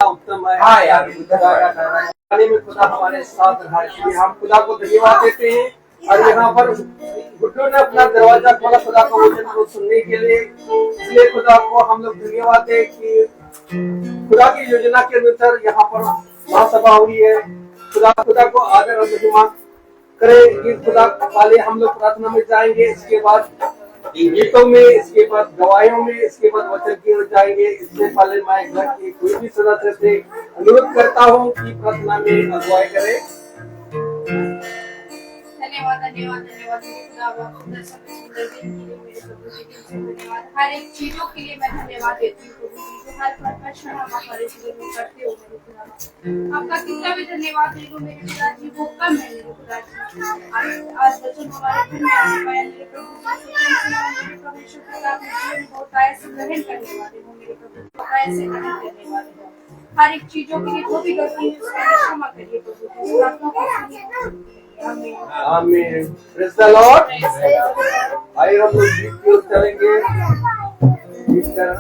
उत्तम है। हाँ यार, खुदा में खुदा हमारे साथ रहा, इसलिए हम खुदा को धन्यवाद देते हैं। और यहाँ पर गुड्डू ने अपना दरवाजा खोला खुदा का वचन को सुनने के लिए, इसलिए खुदा को हम लोग धन्यवाद दें कि खुदा की योजना के अनुसार यहाँ पर महासभा हुई है। खुदा को आदर और महिमा करे। कि खुदा वाले हम लोग प्रार्थना में जाएंगे, इसके बाद गीतों में, इसके बाद गवाहियों में, इसके बाद वचन की ओर जाएंगे। इससे पहले मैं घर की कोई भी सदस्य से अनुरोध करता हूँ कि प्रार्थना में अगुवाई करे। धन्यवाद धन्यवाद धन्यवाद धन्यवाद। हर एक चीजों के लिए मैं धन्यवाद देती हूँ। हर प्रश्न हम हमारे जीवन में करते हो मेरे खुदा, आपका कितना भी धन्यवाद दे दो मेरे खुदा जी, वो कम है मेरे खुदा जी। आज वचन हमारे घर में आने पाया मेरे प्रभु, परमेश्वर खुदा आपने जीवन बहुत ऐसे ग्रहण करने वाले हो मेरे प्रभु, बहुत ऐसे ग्रहण करने वाले हो। हर एक चीजों के लिए जो भी गलती है उसका क्षमा करिए प्रभु। आमीन। Praise the Lord. आइए हम लोग गीत की ओर चलेंगे। गीत करना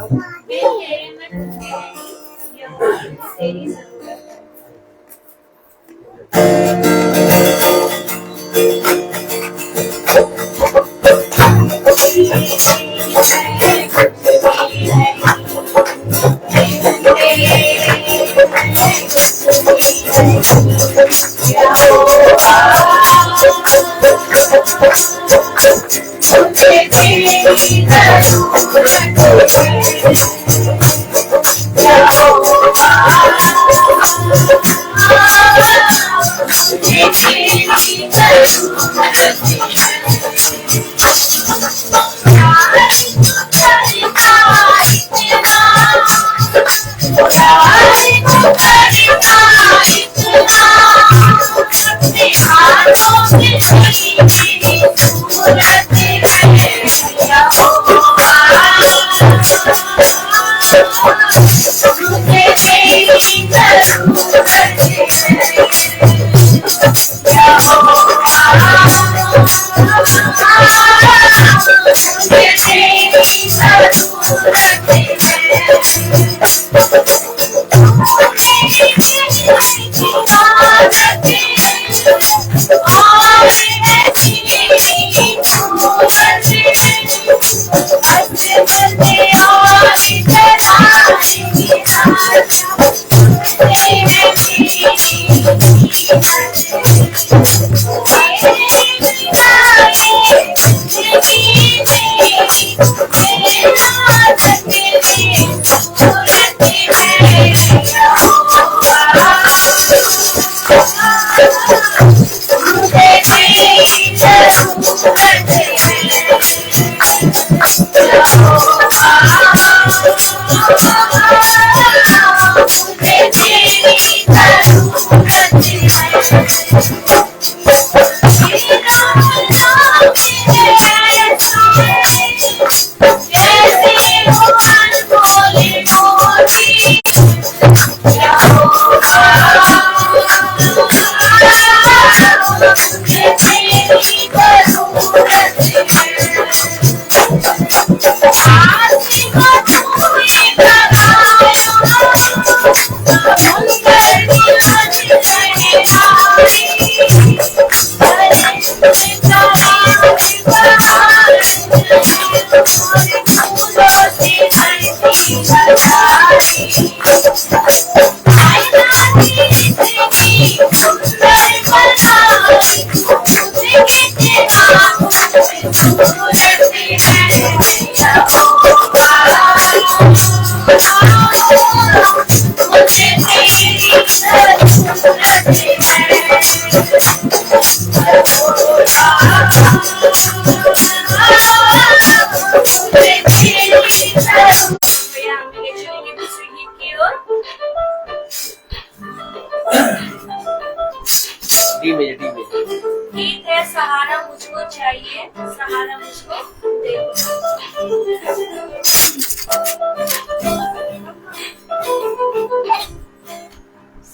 गीत है सहारा मुझको चाहिए, सहारा मुझको दे।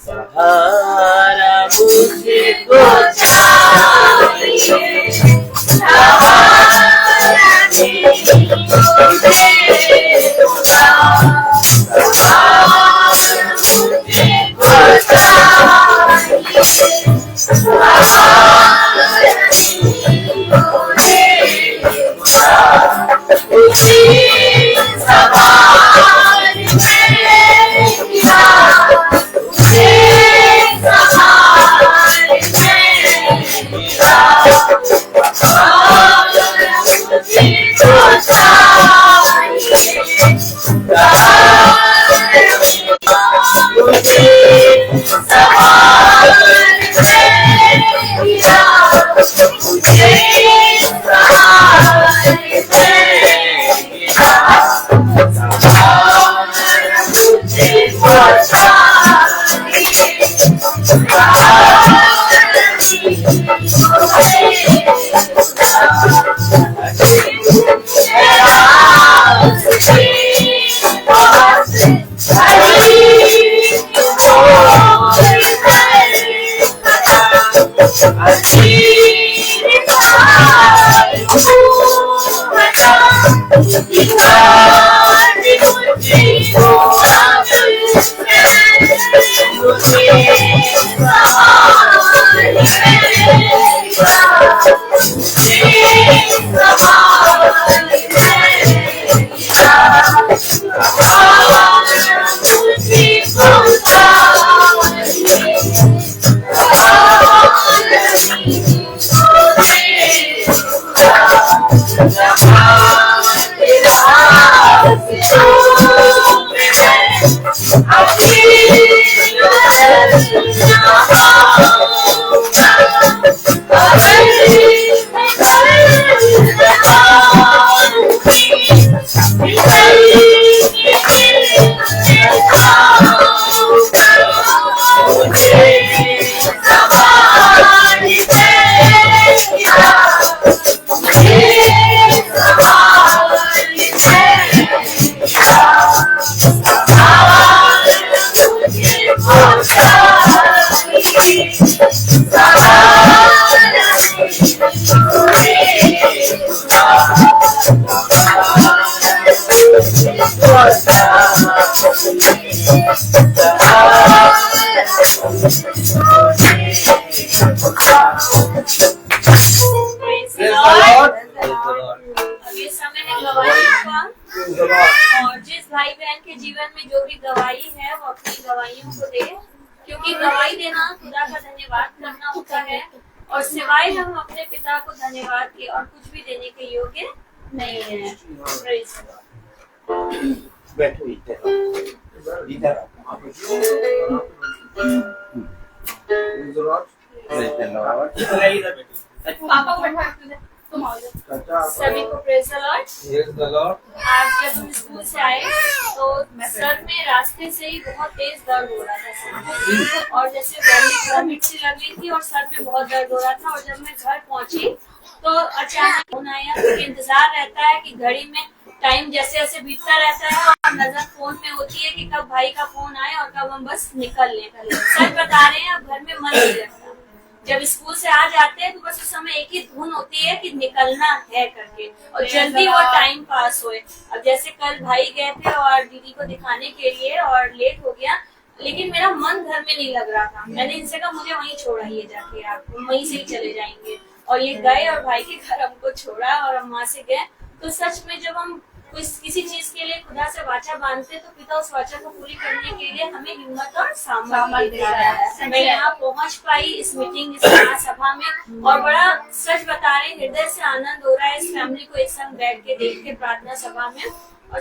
सहारा मुझको चाहिए, सहारा मुझको दे। अभी समय है गवाही का, और जिस भाई बहन के जीवन में जो भी गवाही है वो अपनी गवाहियों को दे, क्योंकि गवाही देना खुदा का धन्यवाद करना होता है, और सिवाय हम अपने पिता को धन्यवाद के और कुछ भी देने के योग्य नहीं है। Praise the Lord। बैठो इधर पापा को बैठा तुम आओ सभी को प्रेज द लॉर्ड। आज जब हम स्कूल से आए तो सर में रास्ते से ही बहुत तेज दर्द हो रहा था सर, और जैसे मिर्ची लग रही थी और सर में बहुत दर्द हो रहा था। और जब मैं घर पहुंची तो अचानक फोन आया। इंतजार रहता है कि घड़ी में टाइम जैसे जैसे बीतता रहता है और नजर फोन में होती है कि कब भाई का फोन आए और कब हम बस निकल लें। सच बता रहे हैं, अब घर में मन नहीं लगता। जब स्कूल से आ जाते हैं तो बस उस समय एक ही धुन होती है कि निकलना है करके, और जल्दी वो टाइम पास होए। अब जैसे कल भाई गए थे और दीदी को दिखाने के लिए और लेट हो गया, लेकिन मेरा मन घर में नहीं लग रहा था। मैंने इनसे कहा मुझे वहीं छोड़ाइए जाके, आप वहीं से ही चले जाएंगे। और ये गए और भाई के घर हमको छोड़ा और हम वहाँ से गए। तो सच में जब हम किसी चीज के लिए खुदा से वाचा बांधते तो पिता उस वाचा को पूरी करने के लिए हमें हिम्मत और सामर्थ्य देता है। मैं यहाँ पहुँच पाई इस मीटिंग, इस महासभा में, और बड़ा सच बता रहे हृदय से आनंद हो रहा है इस फैमिली को एक संग बैठ के देख के प्रार्थना सभा में। और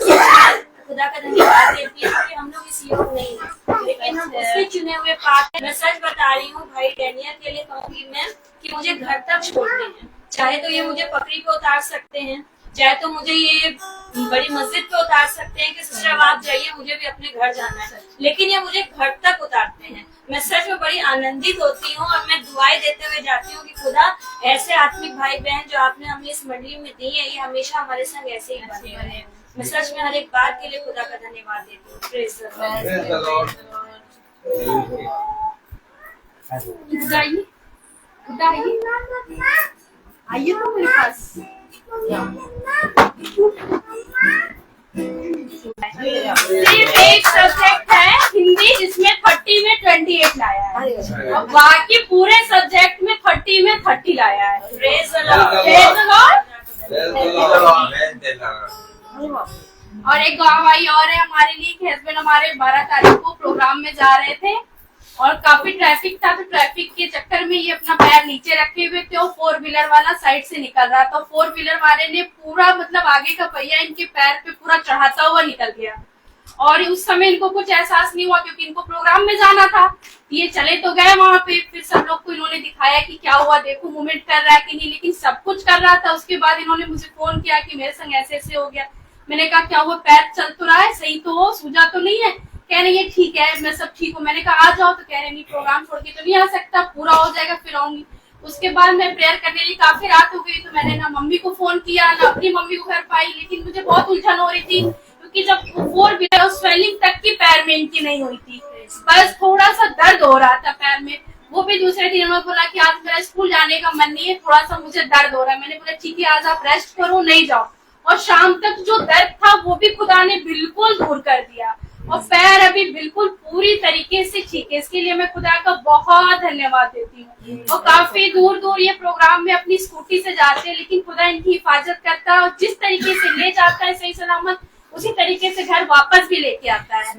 खुदा का धन्यवाद देती हूँ कि हम लोग इस योग नहीं है, लेकिन हम उसके चुने हुए पात्र हैं। मैं सच बता रही हूँ भाई डैनियल के लिए कहूँगी मैं कि मुझे घर तक छोड़ते हैं, चाहे तो ये मुझे पकड़ी पे उतार सकते हैं, चाहे तो मुझे ये बड़ी मस्जिद पे उतार सकते हैं कि सिस्टर आप जाइए मुझे भी अपने घर जाना है, लेकिन ये मुझे घर तक उतारते हैं। मैं सच में बड़ी आनंदित होती हूँ और मैं दुआएं देते हुए जाती हूँ कि खुदा ऐसे आत्मिक भाई बहन जो आपने हमें इस मंडली में दी है, ये हमेशा हमारे संग ऐसे ही बने रहे। मैं सच में हर एक बात के लिए खुदा का धन्यवाद देती हूँ। Praise the Lord. आइए तो मेरे पास। सिर्फ एक सब्जेक्ट है हिंदी जिसमें 30 में 28 लाया है, और बाकी पूरे सब्जेक्ट में 30 में 30 लाया है। Praise the Lord. Praise the Lord. और एक गवाही और है हमारे लिए कि हस्बैंड हमारे 12 तारीख को प्रोग्राम में जा रहे थे और काफी ट्रैफिक था, तो ट्रैफिक के चक्कर में ये अपना पैर नीचे रखे हुए थे और 4 व्हीलर वाला साइड से निकल रहा था। 4 व्हीलर वाले ने पूरा मतलब आगे का पहिया इनके पैर पे पूरा चढ़ाता हुआ निकल गया, और उस समय इनको कुछ एहसास नहीं हुआ क्योंकि इनको प्रोग्राम में जाना था। ये चले तो गए वहां पे, फिर सब लोग को इन्होंने दिखाया कि क्या हुआ, देखो मूवमेंट कर रहा है कि नहीं, लेकिन सब कुछ कर रहा था। उसके बाद इन्होंने मुझे फोन किया कि मेरे संग ऐसे ऐसे हो गया। मैंने कहा क्या हुआ, पैर चल तो रहा है, सही तो हो, सूजा तो नहीं है? कह रही है ठीक है, मैं सब ठीक हूँ। मैंने कहा आ जाओ, तो कह रहे नहीं प्रोग्राम छोड़ के तो नहीं आ सकता, पूरा हो जाएगा फिर आऊंगी। उसके बाद मैं प्रेयर करने लगी, काफी रात हो गई, तो मैंने ना मम्मी को फोन किया ना अपनी मम्मी को घर पाई, लेकिन मुझे बहुत उलझन हो रही थी क्योंकि जब 4 व्हीलर स्वेलिंग तक की पैर में इनकी नहीं हुई थी, बस थोड़ा सा दर्द हो रहा था पैर में। वो भी दूसरे दिन उन्होंने बोला कि आज मेरा स्कूल जाने का मन नहीं है, थोड़ा सा मुझे दर्द हो रहा है। मैंने बोला ठीक है आज आप रेस्ट करो, नहीं जाओ। और शाम तक जो दर्द था वो भी खुदा ने बिल्कुल दूर कर दिया और पैर अभी बिल्कुल पूरी तरीके से ठीक है। इसके लिए मैं खुदा का बहुत धन्यवाद देती हूँ। और काफी दूर दूर ये प्रोग्राम में अपनी स्कूटी से जाते हैं, लेकिन खुदा इनकी हिफाजत करता है और जिस तरीके से ले जाता है सही सलामत, उसी तरीके से घर वापस भी लेके आता है।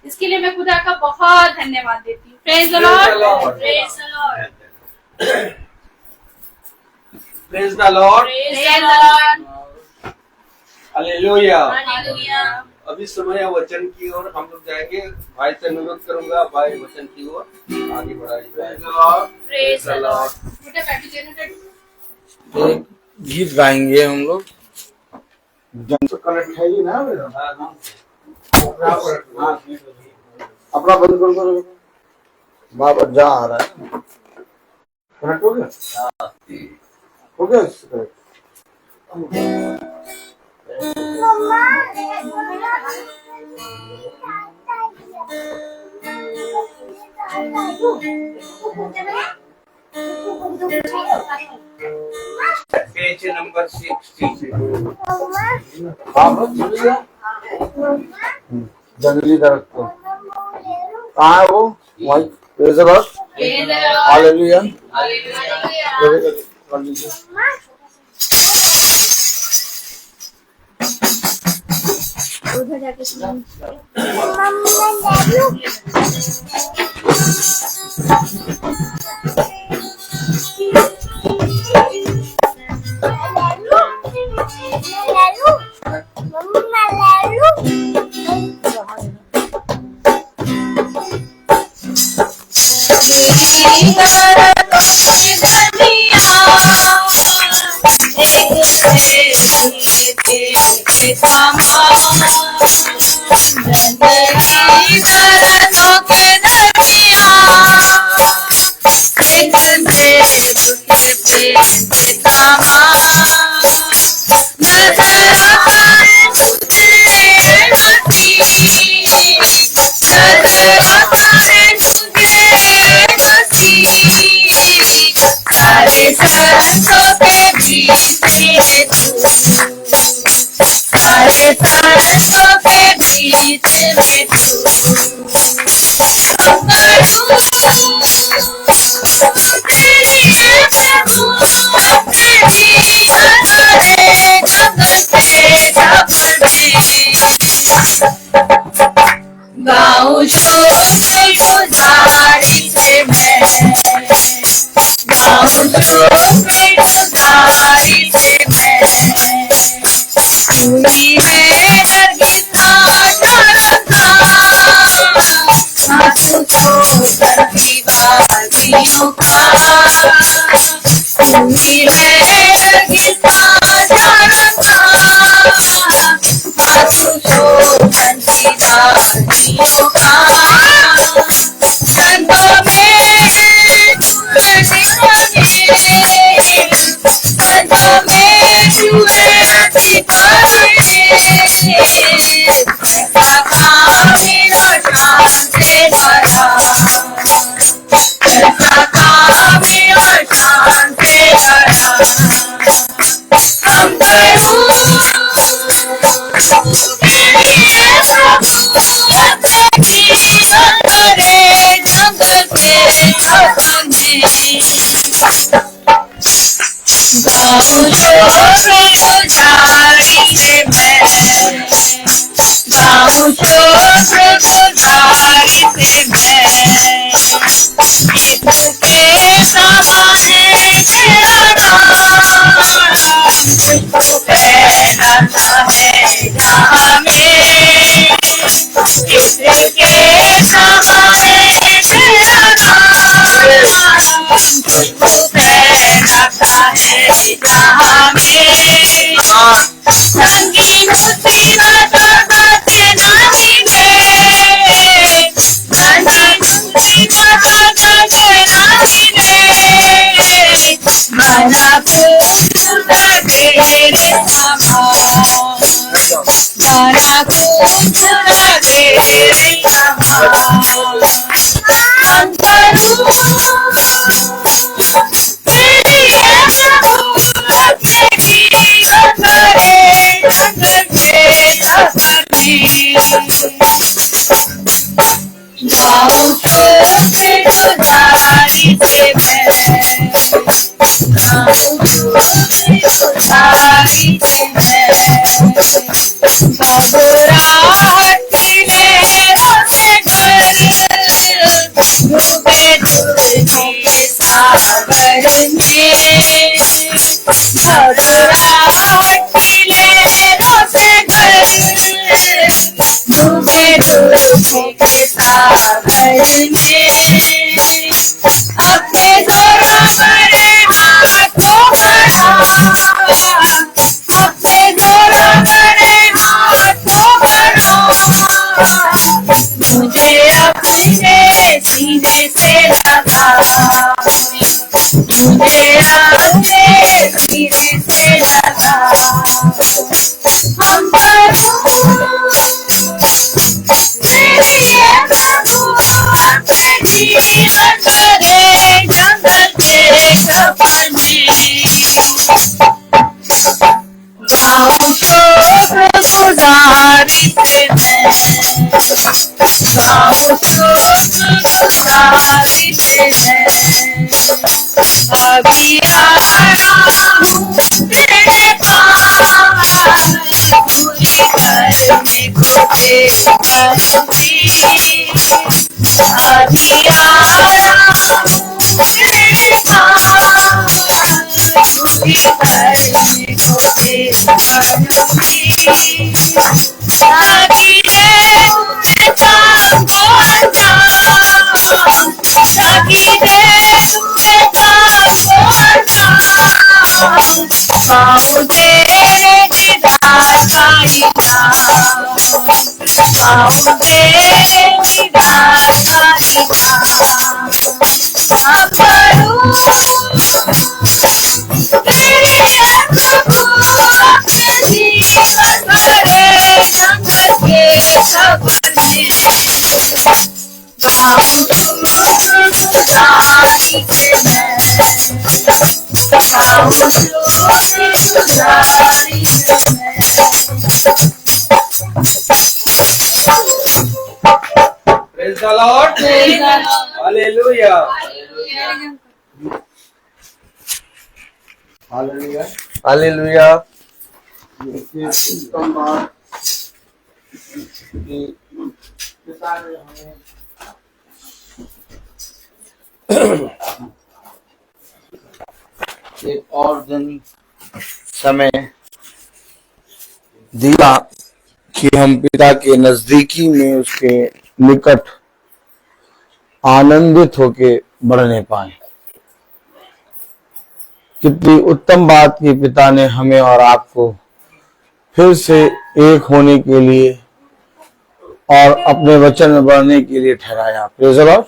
इसके लिए मैं खुदा का बहुत धन्यवाद देती हूँ। Praise the Lord, praise the Lord, praise the Lord, praise the Lord, hallelujah. Hallelujah. अभी समय वचन की ओर हम लोग जाएंगे। भाई से अनुरोध करूंगा, भाई वचन की ओर आगे बढ़ाइए। Praise the Lord. बेटा बैठ जाइए। एक गीत गाएंगे हम लोग। कनेक्ट है ही ना मेरा। अपना बंद करो। बाबा जा आ रहा है। कनेक्ट हो गया? हो गया। पेज नंबर 60 जंगली दरख्त को कहाँ है वो? वहीं praise the Lord, praise the Lord, hallelujah. Hallelujah. कर लीजिए। उधर जाके सुन। गाँव छोड़ गुजारी से मैं, गाँव छोड़ गुजारी से मैं, हुई है नरगिसा शरफ़ा, आंसू छोड़ दीवारियों का, हुई है नरगिसा शरफ़ा, आंसू छोड़ दीवारियों का, संतों में संतों में छुए सितारे, ऐसा काम मेरा शान से भरा, ऐसा काम मेरा शान से भरा, गाऊं शुक्रगुजारी से मैं, गाऊं शुक्रगुजारी से मैं, घबराहट की लहरों से डर डूबे दूर के सागर में, घबराहट की लहरों से डर डूबे दूर के सागर में, अपने जोरों भरे हाथों बढ़ा, अपने जोरों भरे हाथों बढ़ा, मुझे अपने सीने से लगा, मुझे अपने सीने से लगा, हम करूं तेरे ये प्रभु अपने जीवन भरे जंगल के सपने, गाऊं शुक्रगुजारी से मैं, गाऊं शुक्रगुजारी से मैं, अभी आया हूँ तेरे पास, पूरी करने को देखूंगी, अभी आया हूँ तेरे पास, पूरी करने को देखूंगी, ताकि देव में काम को अंजाम, ताकि देव में काम को अंजाम, गाऊं तेरे दीदार का इनाम, गाऊं तेरे दीदार का इनाम, हाँ करूं तेरे प्रभु अपने जीवन भरे जंगल के सपने, गाऊं शुक्रगुजारी से मैं, गाऊं शुक्रगुजारी से मैं। Praise the Lord. Praise the Lord. Hallelujah. Hallelujah. Hallelujah. देखिए उत्तम बात कि पिता ने हमें एक और दिन समय दिया कि हम पिता के नजदीकी में उसके निकट आनंदित होके बढ़ने पाए। कितनी उत्तम बात कि पिता ने हमें और आपको फिर से एक होने के लिए और अपने वचन में बढ़ने के लिए ठहराया। Praise the Lord.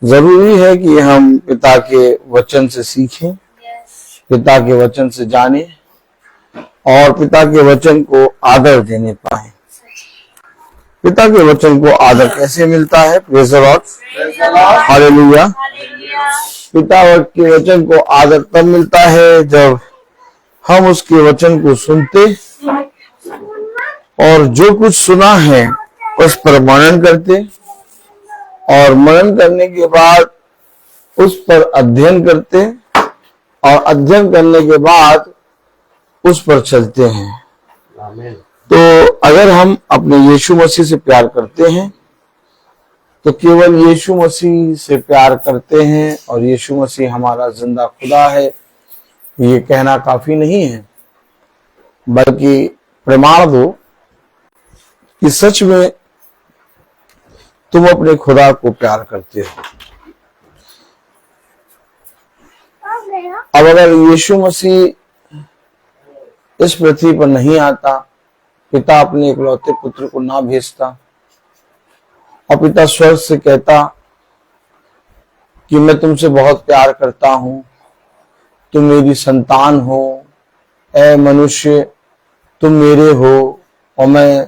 जरूरी है कि हम पिता के वचन से सीखें, पिता के वचन से जानें और पिता के वचन को आदर देने पाए। पिता के वचन को आदर कैसे मिलता है? Praise the Lord, hallelujah. पिता के वचन को आदर तब मिलता है जब हम उसके वचन को सुनते और जो कुछ सुना है उस पर मनन करते और मनन करने के बाद उस पर अध्ययन करते और अध्ययन करने के बाद उस पर चलते हैं। तो अगर हम अपने यीशु मसीह से प्यार करते हैं तो केवल यीशु मसीह से प्यार करते हैं और यीशु मसीह हमारा जिंदा खुदा है ये कहना काफी नहीं है, बल्कि प्रमाण दो कि सच में तुम अपने खुदा को प्यार करते हो। अब अगर यीशु मसीह इस पृथ्वी पर नहीं आता, पिता अपने इकलौते पुत्र को ना भेजता और पिता स्वर्ग से कहता कि मैं तुमसे बहुत प्यार करता हूं, तुम मेरी संतान हो, ऐ मनुष्य तुम मेरे हो और मैं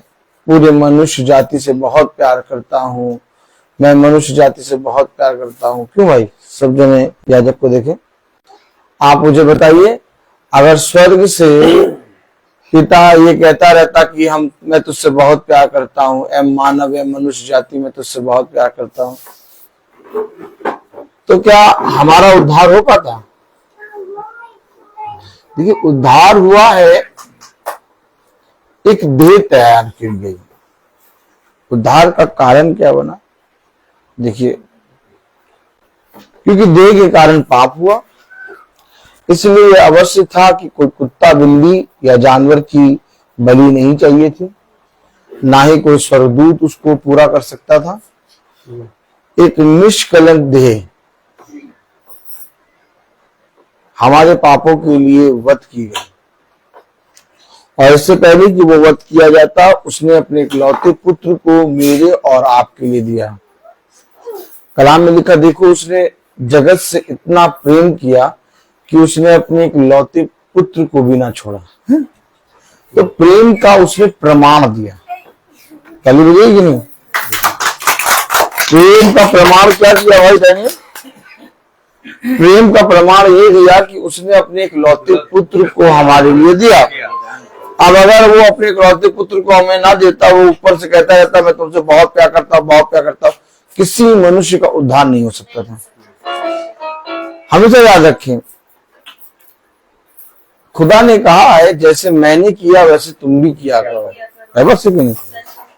पूरे मनुष्य जाति से बहुत प्यार करता हूं, मैं मनुष्य जाति से बहुत प्यार करता हूं। क्यों भाई? सब जने याजक को देखें। आप मुझे बताइए, अगर स्वर्ग से पिता ये कहता रहता कि मैं तुझसे बहुत प्यार करता हूँ, ए मानव, ए मनुष्य जाति, मैं तुझसे बहुत प्यार करता हूँ, तो क्या हमारा उद्धार हो पाता? देखिए, उद्धार हुआ है, एक देह तैयार की गई। उद्धार का कारण क्या बना? देखिए, क्योंकि देह के कारण पाप हुआ, इसलिए अवश्य था कि कोई कुत्ता, बिल्ली या जानवर की बलि नहीं चाहिए थी, ना ही कोई स्वर्गदूत उसको पूरा कर सकता था। एक निष्कलंक देह हमारे पापों के लिए वध की गई, और इससे पहले कि वो वध किया जाता, उसने अपने इकलौते पुत्र को मेरे और आपके लिए दिया। कलाम में लिखा, देखो उसने जगत से इतना प्रेम किया कि उसने अपने इकलौते पुत्र को भी ना छोड़ा। तो प्रेम का उसने प्रमाण दिया। कल बुझेगी कि नहीं? प्रेम का प्रमाण क्या किया भाई जानिए? प्रेम का प्रमाण ये दिया कि उसने अपने इकलौते पुत्र को हमारे लिए दिया। अब अगर वो अपने इकलौते पुत्र को हमें ना देता, वो ऊपर से कहता रहता मैं तुमसे बहुत प्यार करता हूं, बहुत प्यार करता हूं, किसी मनुष्य का उद्धार नहीं हो सकता था। हमेशा याद रखें, खुदा ने कहा है जैसे मैंने किया वैसे तुम भी किया करो, है बस कि नहीं?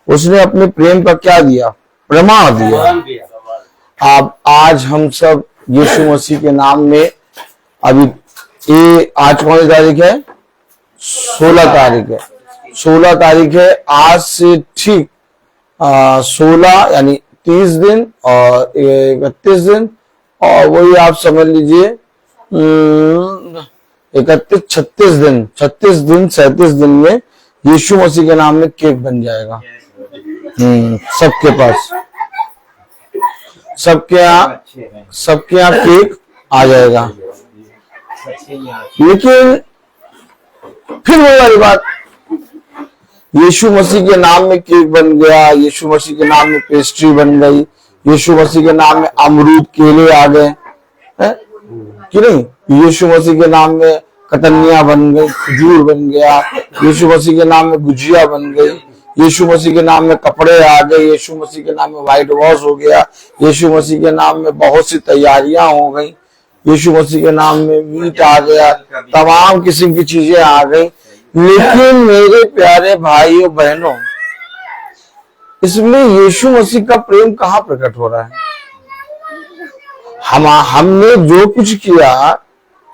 उसने अपने प्रेम का क्या दिया? प्रमाण दिया। अब आज हम सब यीशु मसीह के नाम में, अभी ये आज कौन सी तारीख है? 16 तारीख है। 16 तारीख है। आज से ठीक 16 यानी 30 दिन और 31 दिन, और वही आप समझ लीजिए 31, 36 दिन, 37 दिन में यीशु मसीह के नाम में केक बन जाएगा। सबके पास, सबके यहाँ केक आ जाएगा। लेकिन फिर वो वाली बात, यीशु मसीह के नाम में केक बन गया, यीशु मसीह के नाम में पेस्ट्री बन गई, यीशु मसीह के नाम में अमरूद, केले आ गए, कि नहीं? यीशु मसीह के नाम में कतनिया बन गई, खजूर बन गया, यीशु मसीह के नाम में गुजिया बन गई, यीशु मसीह के नाम में कपड़े आ गए, यीशु मसीह के नाम में व्हाइट वॉश हो गया, यीशु मसीह के नाम में बहुत सी तैयारियां हो गई, यीशु मसीह के नाम में मीट आ गया, तमाम किस्म की चीजें आ गई। लेकिन मेरे प्यारे भाइयों बहनों, इसमें यीशु मसीह का प्रेम कहाँ प्रकट हो रहा है? हमने जो कुछ किया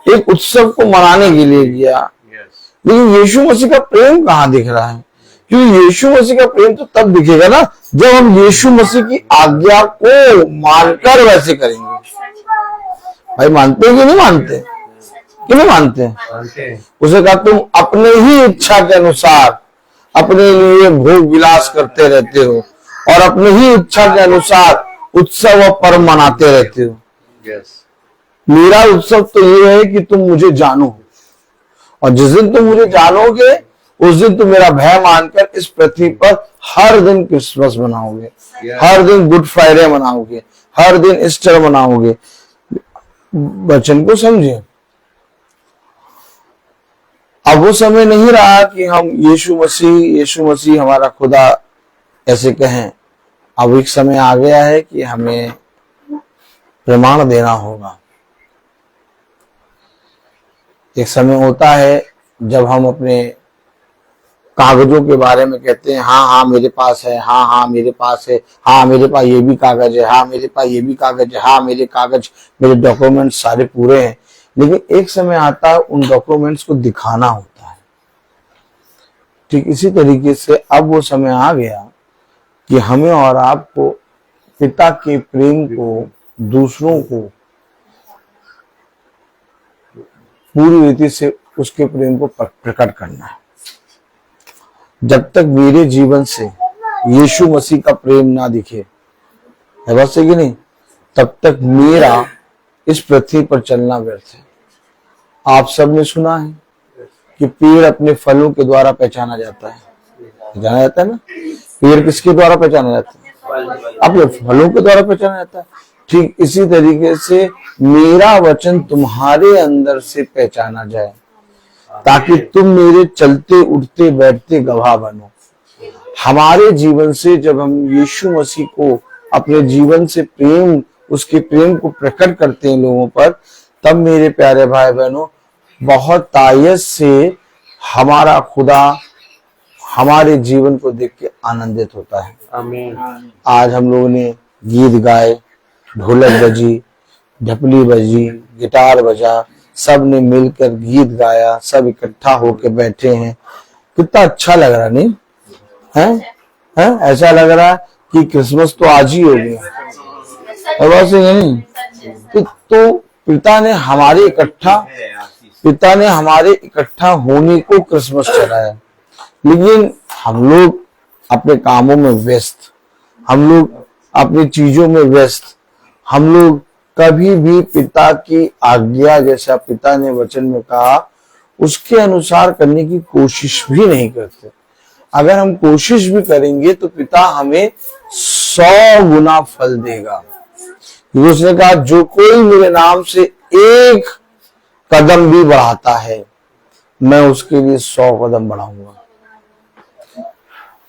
एक उत्सव को मनाने के लिए किया, लेकिन यीशु मसीह का प्रेम कहाँ दिख रहा है? क्योंकि यीशु मसीह का प्रेम तो तब दिखेगा ना जब हम यीशु मसीह की आज्ञा को मानकर वैसे करेंगे। भाई मानते हैं कि नहीं मानते? कि नहीं मानते? उसे कहा तुम अपने ही इच्छा के अनुसार अपने लिए भोग विलास करते रहते हो और अपने ही इच्छा के अनुसार उत्सव और पर्व मनाते रहते हो। मेरा उत्सव तो ये है कि तुम मुझे जानो, और जिस दिन तुम मुझे जानोगे उस दिन तुम मेरा भय मानकर इस पृथ्वी पर हर दिन क्रिसमस मनाओगे, हर दिन गुड फ्राइडे मनाओगे, हर दिन ईस्टर मनाओगे। वचन को समझे। अब वो समय नहीं रहा कि हम यीशु मसीह हमारा खुदा ऐसे कहें। अब एक समय आ गया है कि हमें प्रमाण देना होगा। एक समय होता है जब हम अपने कागजों के बारे में कहते हैं, हाँ मेरे पास है, हाँ मेरे पास है, हाँ मेरे पास ये भी कागज है, हाँ मेरे पास ये भी कागज है, हाँ मेरे डॉक्यूमेंट सारे पूरे हैं। लेकिन एक समय आता है उन डॉक्यूमेंट्स को दिखाना होता है। ठीक इसी तरीके से अब वो समय आ गया कि हमें और आपको पिता के प्रेम को दूसरों को पूरी रीति से उसके प्रेम को प्रकट करना है। जब तक मेरे जीवन से यीशु मसीह का प्रेम ना दिखे, है बात सही कि नहीं, तब तक मेरा इस पृथ्वी पर चलना व्यर्थ है। आप सबने सुना है कि पेड़ अपने फलों के द्वारा पहचाना जाता है। जाना जाता है ना, पेड़ किसके द्वारा पहचाना जाता है? अपने फलों के द्वारा पहचाना जाता है। ठीक इसी तरीके से मेरा वचन तुम्हारे अंदर से पहचाना जाए। ताकि तुम मेरे चलते उठते बैठते गवाह बनो। हमारे जीवन से जब हम यीशु मसीह को अपने जीवन से प्रेम, उसके प्रेम को प्रकट करते हैं लोगों पर, तब मेरे प्यारे भाई बहनों बहुत तायत से हमारा खुदा हमारे जीवन को देख के आनंदित होता है। आमीन। आज हम लोगों ने गीत गाए, ढोलक बजी, ढपली बजी, गिटार बजा, सब ने मिलकर गीत गाया, सब इकट्ठा होके बैठे हैं। कितना अच्छा लग रहा नहीं है? ऐसा लग रहा है कि क्रिसमस तो आज ही हो गया। और बात सही है नहीं? तो पिता ने हमारे इकट्ठा होने को क्रिसमस चलाया, लेकिन हम लोग अपने कामों में व्यस्त, हम लोग अपनी चीजों में व्यस्त, हम लोग कभी भी पिता की आज्ञा, जैसा पिता ने वचन में कहा, उसके अनुसार करने की कोशिश भी नहीं करते। अगर हम कोशिश भी करेंगे तो पिता हमें 100 गुना फल देगा। उसने कहा जो कोई मेरे नाम से एक कदम भी बढ़ाता है, मैं उसके लिए 100 कदम बढ़ाऊंगा।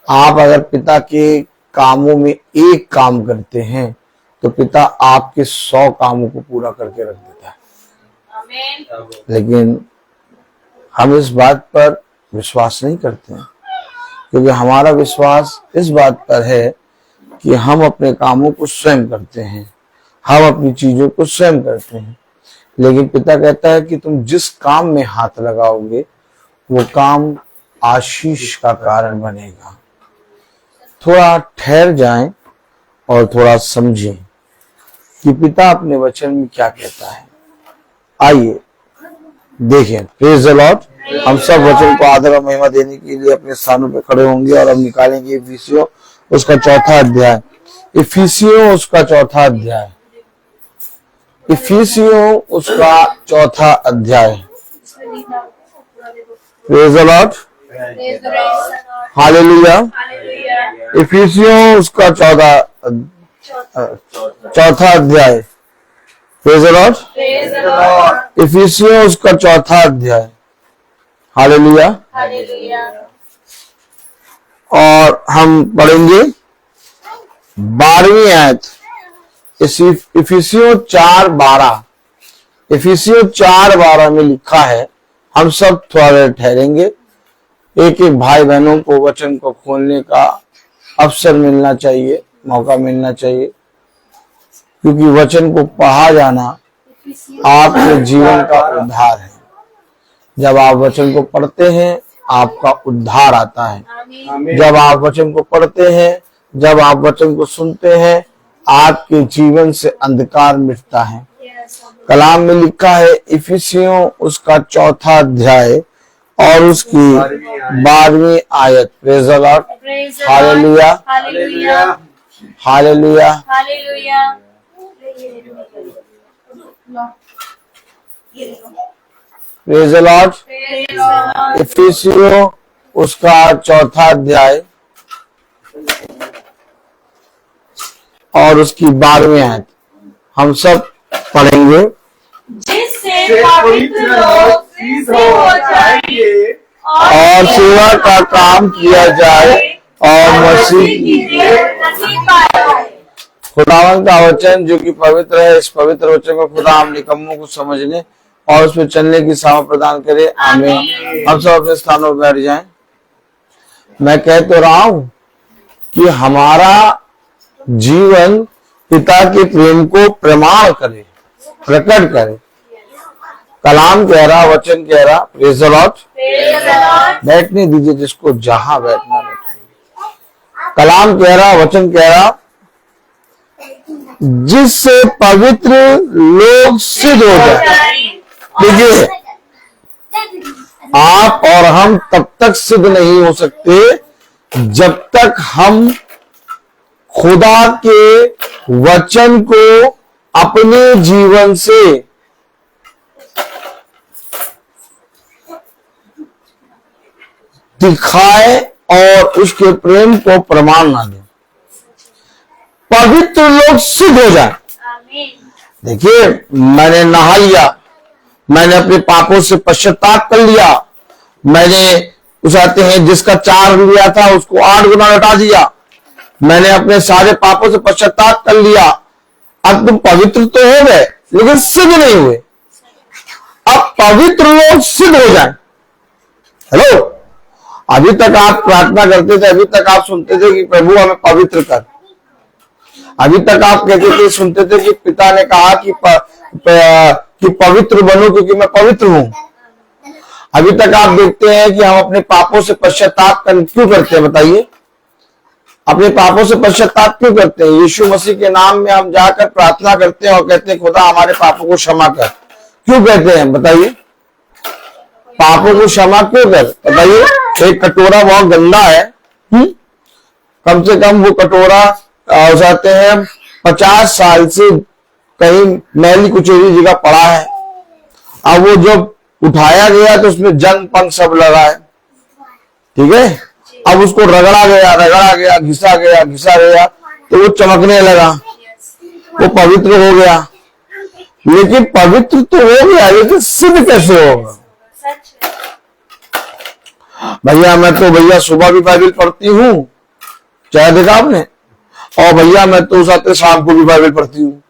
आप अगर पिता के कामों में एक काम करते हैं तो पिता आपके 100 कामों को पूरा करके रख देता है। आमीन। लेकिन हम इस बात पर विश्वास नहीं करते हैं, क्योंकि हमारा विश्वास इस बात पर है कि हम अपने कामों को स्वयं करते हैं, हम अपनी चीजों को स्वयं करते हैं। लेकिन पिता कहता है कि तुम जिस काम में हाथ लगाओगे वो काम आशीष का कारण बनेगा। थोड़ा ठहर जाएं और थोड़ा समझें कि पिता अपने वचन में क्या कहता है। आइए देखें। Praise the Lord. हम सब वचन को आदर और महिमा देने के लिए अपने स्थानों पर खड़े होंगे और हम निकालेंगे इफिसियों उसका 4था अध्याय। इफिसियों उसका 4था अध्याय। इफिसियों उसका 4था अध्याय। Praise the Lord. हालेलुया। इफिसियों उसका 4था अध्याय। Praise the Lord. इफिसियों उसका 4था अध्याय। हालेलुया। और हम पढ़ेंगे 12वीं आयत। इफिसियों 4:12। इफिसियों 4:12 में लिखा है। हम सब थोड़ा देर ठहरेंगे। एक एक भाई बहनों को वचन को खोलने का अवसर मिलना चाहिए, मौका मिलना चाहिए, क्योंकि वचन को पढ़ा जाना आपके जीवन का उद्धार है। जब आप वचन को पढ़ते हैं आपका उद्धार आता है। जब आप वचन को पढ़ते हैं, जब आप वचन को सुनते हैं, आपके जीवन से अंधकार मिटता है। कलाम में लिखा है इफिसियों उसका 4था अध्याय और उसकी 12वीं आयत। Praise the Lord. Hallelujah. Hallelujah. Praise the Lord. इफिसियों उसका 4था अध्याय और उसकी 12वीं आयत हम सब पढ़ेंगे। जिससे पवित्र लोग सिद्ध हो जाएंगे और सेवा का काम किया जाए और मसीह की खुदावन का वचन जो कि पवित्र है, इस पवित्र वचन को खुदा हम निकम्मों को समझने और उसमें चलने की सामर्थ प्रदान करे। आमीन। हम सब अपने स्थानों पर बैठ जाएं। मैं कह तो रहा हूं कि हमारा जीवन पिता के प्रेम को प्रमाण करे, प्रकट करे। कलाम कह रहा, वचन कह रहा। Praise the Lord. बैठने दीजिए जिसको जहां बैठना बैठे। कलाम कह रहा, वचन कह रहा, जिससे पवित्र लोग सिद्ध हो जाए। देखिए, आप और हम तब तक सिद्ध नहीं हो सकते जब तक हम खुदा के वचन को अपने जीवन से दिखाए और उसके प्रेम को प्रमाण ना दें। पवित्र लोग सिद्ध हो जाए। देखिए, मैंने नहा लिया, मैंने अपने पापों से पश्चाताप कर लिया, मैंने उसाते हैं जिसका 4 लिया था उसको 8 गुना लौटा दिया। मैंने अपने सारे पापों से पश्चाताप कर लिया। अब तुम पवित्र तो हो गए लेकिन सिद्ध नहीं हुए। अब पवित्र लोग सिद्ध हो जाए। हेलो, अभी तक आप प्रार्थना करते थे, अभी तक आप सुनते थे कि प्रभु हमें पवित्र कर। अभी तक आप कहते थे, सुनते थे कि पिता ने कहा कि पवित्र बनो क्योंकि मैं पवित्र हूं। अभी तक आप देखते हैं कि हम अपने पापों से पश्चाताप क्यों करते हैं? बताइए, अपने पापों से पश्चाताप क्यों करते हैं? यीशु मसीह के नाम में हम जाकर प्रार्थना करते हैं और कहते हैं खुदा हमारे पापों को क्षमा कर। क्यों कहते हैं बताइए? पापों को क्षमा क्यों कर? बताइए। एक कटोरा बहुत गंदा है, कम से कम वो कटोरा जाते हैं 50 साल से कहीं मैली कुचेरी जगह पड़ा है। अब वो जब उठाया गया तो उसमें जंग पंख सब लगा है, ठीक है। अब उसको रगड़ा गया, घिसा गया तो वो चमकने लगा, वो पवित्र हो गया। लेकिन पवित्र तो हो गया, लेकिन सिद्ध कैसे होगा? भैया मैं तो भैया सुबह भी बाइबल पढ़ती हूँ, चाहे देखा आपने, और भैया मैं तो साथ शाम को भी बाइबल पढ़ती हूँ।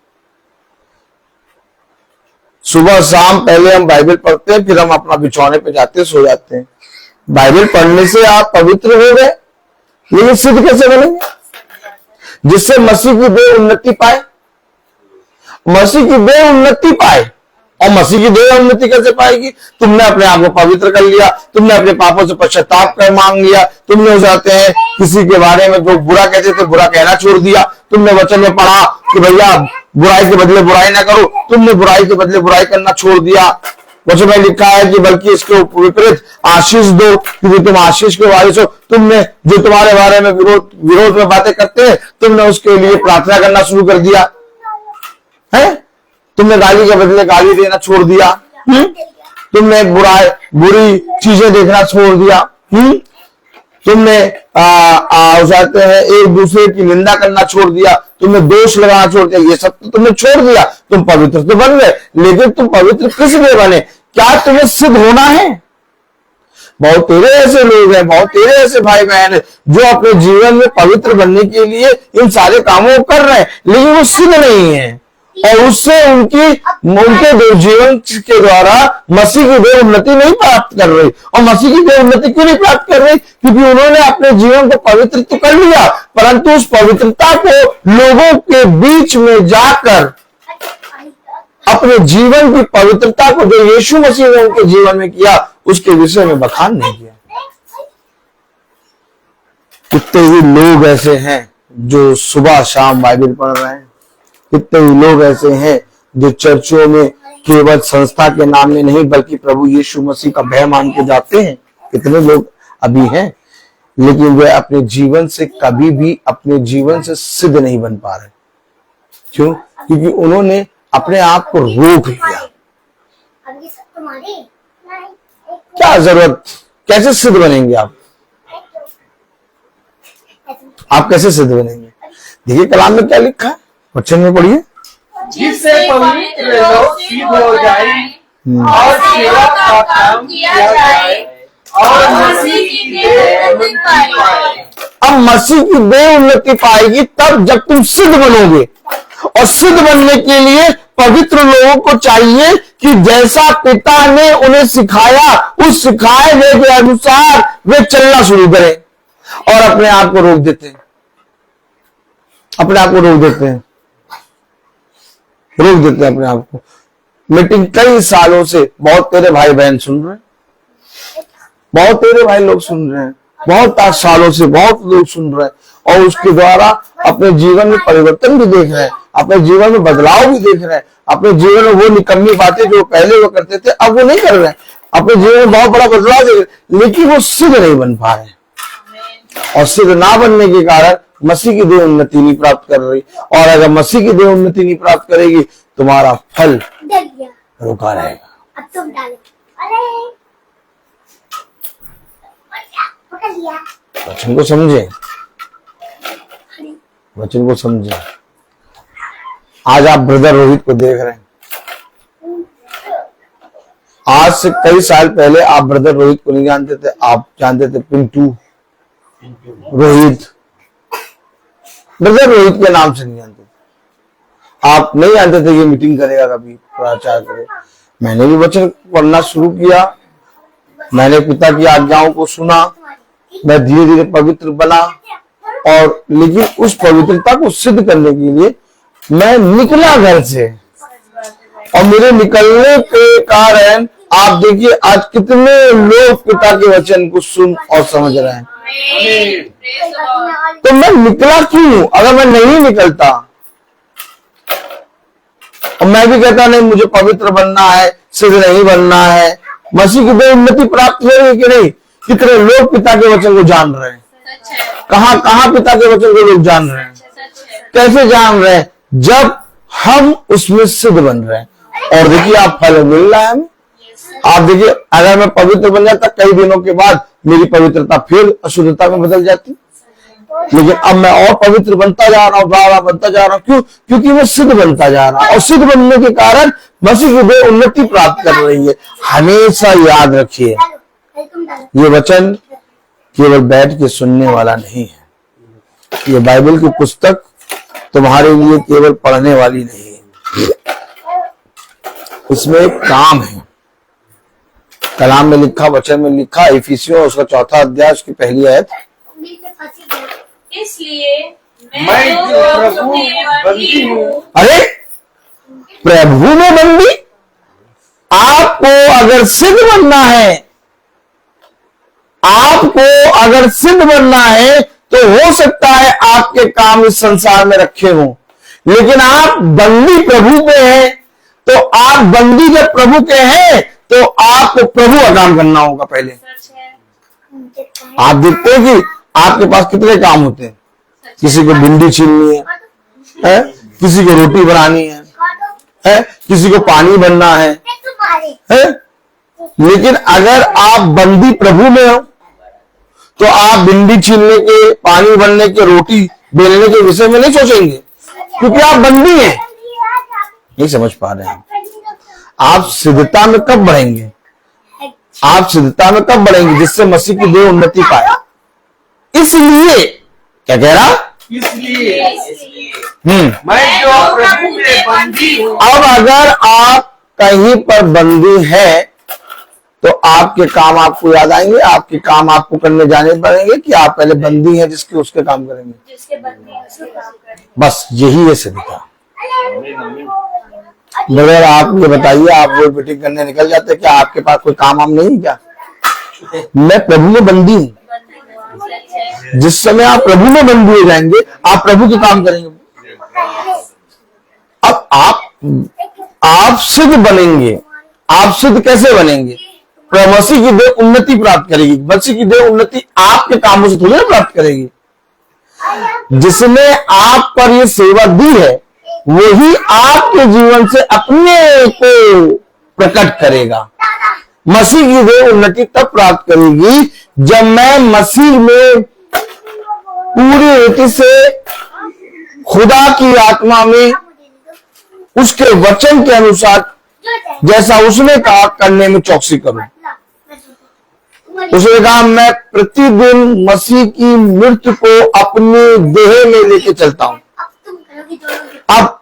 सुबह शाम पहले हम बाइबल पढ़ते हैं, फिर हम अपना बिछौने पे जाते सो जाते हैं। बाइबल पढ़ने से आप पवित्र हो गए, लेकिन सिद्ध कैसे बनेंगे? जिससे मसीह की देह उन्नति पाए, मसीह की देह उन्नति पाए। और मसीह की देह उन्नति कैसे पाएगी? तुमने अपने आप को पवित्र कर लिया, तुमने अपने पापों से पश्चाताप कर मांग लिया, तुमने हो जाते हैं किसी के बारे में जो बुरा कहते थे बुरा कहना छोड़ दिया, तुमने वचन में पढ़ा कि भैया बुराई के बदले बुराई ना करो, तुमने बुराई के बदले बुराई करना छोड़ दिया। वचन में लिखा है कि बल्कि इसके विपरीत आशीष दो क्योंकि तुम आशीष के वारिस हो। तुमने जो तुम्हारे बारे में विरोध में बातें करते हैं, तुमने उसके लिए प्रार्थना करना शुरू कर दिया है। तुमने गाली के बदले गाली देना छोड़ दिया, तुमने बुरी चीजें देखना छोड़ दिया, तुमने जाते हैं एक दूसरे की निंदा करना छोड़ दिया, तुमने दोष लगाना छोड़ दिया। ये सब तो तुमने छोड़ दिया, तुम पवित्र तो बन गए, लेकिन तुम पवित्र किस लिए बने? क्या तुम्हें सिद्ध होना है? बहुत तेरे ऐसे लोग हैं, बहुत तेरे ऐसे भाई बहन हैं जो अपने जीवन में पवित्र बनने के लिए इन सारे कामों को कर रहे हैं, लेकिन वो सिद्ध नहीं है। और उससे उनके जीवन के द्वारा मसीह की देह उन्नति नहीं प्राप्त कर रही। और मसीह की देह उन्नति क्यों नहीं प्राप्त कर रही? क्योंकि उन्होंने अपने जीवन को पवित्र तो कर लिया, परंतु उस पवित्रता को लोगों के बीच में जाकर अपने जीवन की पवित्रता को जो यीशु मसीह ने उनके जीवन में किया उसके विषय में बखान नहीं किया। कितने ही लोग ऐसे हैं जो सुबह शाम बाइबल पढ़ रहे हैं, कितने ही लोग ऐसे हैं जो चर्चों में केवल संस्था के नाम में नहीं बल्कि प्रभु यीशु मसीह का भय मान के जाते हैं। कितने लोग अभी हैं, लेकिन वे अपने जीवन से कभी भी अपने जीवन से सिद्ध नहीं बन पा रहे। क्यों? क्योंकि उन्होंने अपने आप को रोक लिया। क्या जरूरत? कैसे सिद्ध बनेंगे आप? कैसे सिद्ध बनेंगे? देखिए कलाम में क्या लिखा है, वचन में पढ़िए। जिससे पवित्र लोग सिद्ध हो जाए और सेवा का काम किया जाए और मसीह की देह उन्नति पाए। अब मसीह की देह उन्नति पाएगी तब जब तुम सिद्ध बनोगे। और सिद्ध बनने के लिए पवित्र लोगों को चाहिए कि जैसा पिता ने उन्हें सिखाया उस सिखाए गए के अनुसार वे चलना शुरू करें। और अपने आप को रोक देते हैं, अपने आप को रोक देते हैं, रोक देते हैं अपने आप को। मीटिंग कई सालों से बहुत तेरे भाई बहन सुन रहे हैं, बहुत तेरे भाई लोग सुन रहे हैं, बहुत सालों से बहुत लोग सुन रहे हैं, और उसके द्वारा अपने जीवन में परिवर्तन भी देख रहे हैं, अपने जीवन में बदलाव भी देख रहे हैं। अपने जीवन में वो निकम्मी बातें जो पहले वो करते थे अब वो नहीं कर रहे हैं। अपने जीवन में बहुत बड़ा बदलाव देख रहे, लेकिन वो सिद्ध नहीं बन पा रहे। और सिद्ध ना बनने के कारण मसीह की देह उन्नति नहीं प्राप्त कर रही। और अगर मसीह की देह उन्नति नहीं प्राप्त करेगी तुम्हारा फल रुका रहेगा। अब तुम डालो। अरे पकड़ लिया। वचन को समझे, वचन को समझे। आज आप ब्रदर रोहित को देख रहे हैं, आज से कई साल पहले आप ब्रदर रोहित को नहीं जानते थे, आप जानते थे पिंटू रोहित, ब्रदर रोहित के नाम से नहीं जानते थे। आप नहीं जानते थे कि मीटिंग करेगा, कभी प्रचार करेगा। मैंने भी वचन पढ़ना शुरू किया, मैंने पिता की आज्ञाओं को सुना, मैं धीरे धीरे पवित्र बना, और लेकिन उस पवित्रता को सिद्ध करने के लिए मैं निकला घर से, और मेरे निकलने के कारण आप देखिए आज कितने लोग पिता के वचन को सुन और समझ रहे हैं। तो मैं निकला क्यों? अगर मैं नहीं निकलता, और मैं भी कहता नहीं मुझे पवित्र बनना है, सिद्ध नहीं बनना है, मसीह की भी उन्नति प्राप्त होगी कि नहीं? कितने लोग पिता के वचन को जान रहे हैं, कहाँ कहाँ पिता के वचन को लोग जान रहे हैं, कैसे जान रहे हैं? जब हम उसमें सिद्ध बन रहे हैं। और देखिए आप फल मिल रहा है हमें। आप देखिए अगर मैं पवित्र बन जाता, कई दिनों के बाद मेरी पवित्रता फिर अशुद्धता में बदल जाती, लेकिन अब मैं और पवित्र बनता जा रहा हूँ, बार बनता जा रहा हूँ। क्यों? क्योंकि मैं सिद्ध बनता जा रहा हूँ, और सिद्ध बनने के कारण मसीह की देह उन्नति प्राप्त कर रही है। हमेशा याद रखिए, ये वचन केवल बैठ के सुनने वाला नहीं है, ये बाइबल की पुस्तक तुम्हारे लिए केवल पढ़ने वाली नहीं है, इसमें एक काम है। कलाम में लिखा, वचन में लिखा, इफिसियों उसका 4 अध्याय उसकी पहली आयत, इसलिए मैं जो प्रभु बंदी हूँ। अरे प्रभु में बंदी। आपको अगर सिद्ध बनना है, आपको अगर सिद्ध बनना है, तो हो सकता है आपके काम इस संसार में रखे हों, लेकिन आप बंदी प्रभु पे हैं। तो आप बंदी जब प्रभु के हैं, तो आपको प्रभु का काम करना होगा पहले। आप देखते हैं कि आपके पास कितने काम होते हैं, किसी को भिंडी छीलनी है, किसी को रोटी बनानी है, किसी को पानी भरना है? लेकिन अगर आप बंदी प्रभु में हो, तो आप भिंडी छीलने के, पानी भरने के, रोटी बेलने के विषय में नहीं सोचेंगे, क्योंकि आप बंदी हैं। नहीं समझ पा रहे हैं? आप सिद्धता में कब बढ़ेंगे? आप सिद्धता में कब बढ़ेंगे? जिससे मसीह की देह उन्नति पाए। इसलिए क्या कह रहा? इसलिए मैं जो प्रभु में बंदी हूँ। अब अगर आप कहीं पर बंदी हैं, तो आपके काम आपको याद आएंगे, आपके काम आपको करने जाने पड़ेंगे कि आप पहले बंदी हैं जिसके उसके काम करेंगे। जिसके बंदी है उसके काम करें। बस यही है सिद्धता। मगर आप ये बताइए, आप वो मीटिंग करने निकल जाते, क्या आपके पास कोई काम वाम नहीं? क्या मैं प्रभु में बंदी हूँ। जिस समय आप प्रभु में बंदी हो जाएंगे, आप प्रभु के काम करेंगे। अब आप सिद्ध बनेंगे। आप सिद्ध कैसे बनेंगे? मसीह की देह उन्नति प्राप्त करेगी। मसीह की देह उन्नति आपके कामों से थोड़ी ना प्राप्त करेगी। जिसने आप पर ये सेवा दी है, वही आपके जीवन से अपने को प्रकट करेगा। मसीह की देह उन्नति तब प्राप्त करेगी जब मैं मसीह में पूरी रीति से खुदा की आत्मा में उसके वचन के अनुसार जैसा उसने कहा करने में चौकसी करूं। उसने कहा मैं प्रतिदिन मसीह की मृत्यु को अपने देह में लेके चलता हूं। अब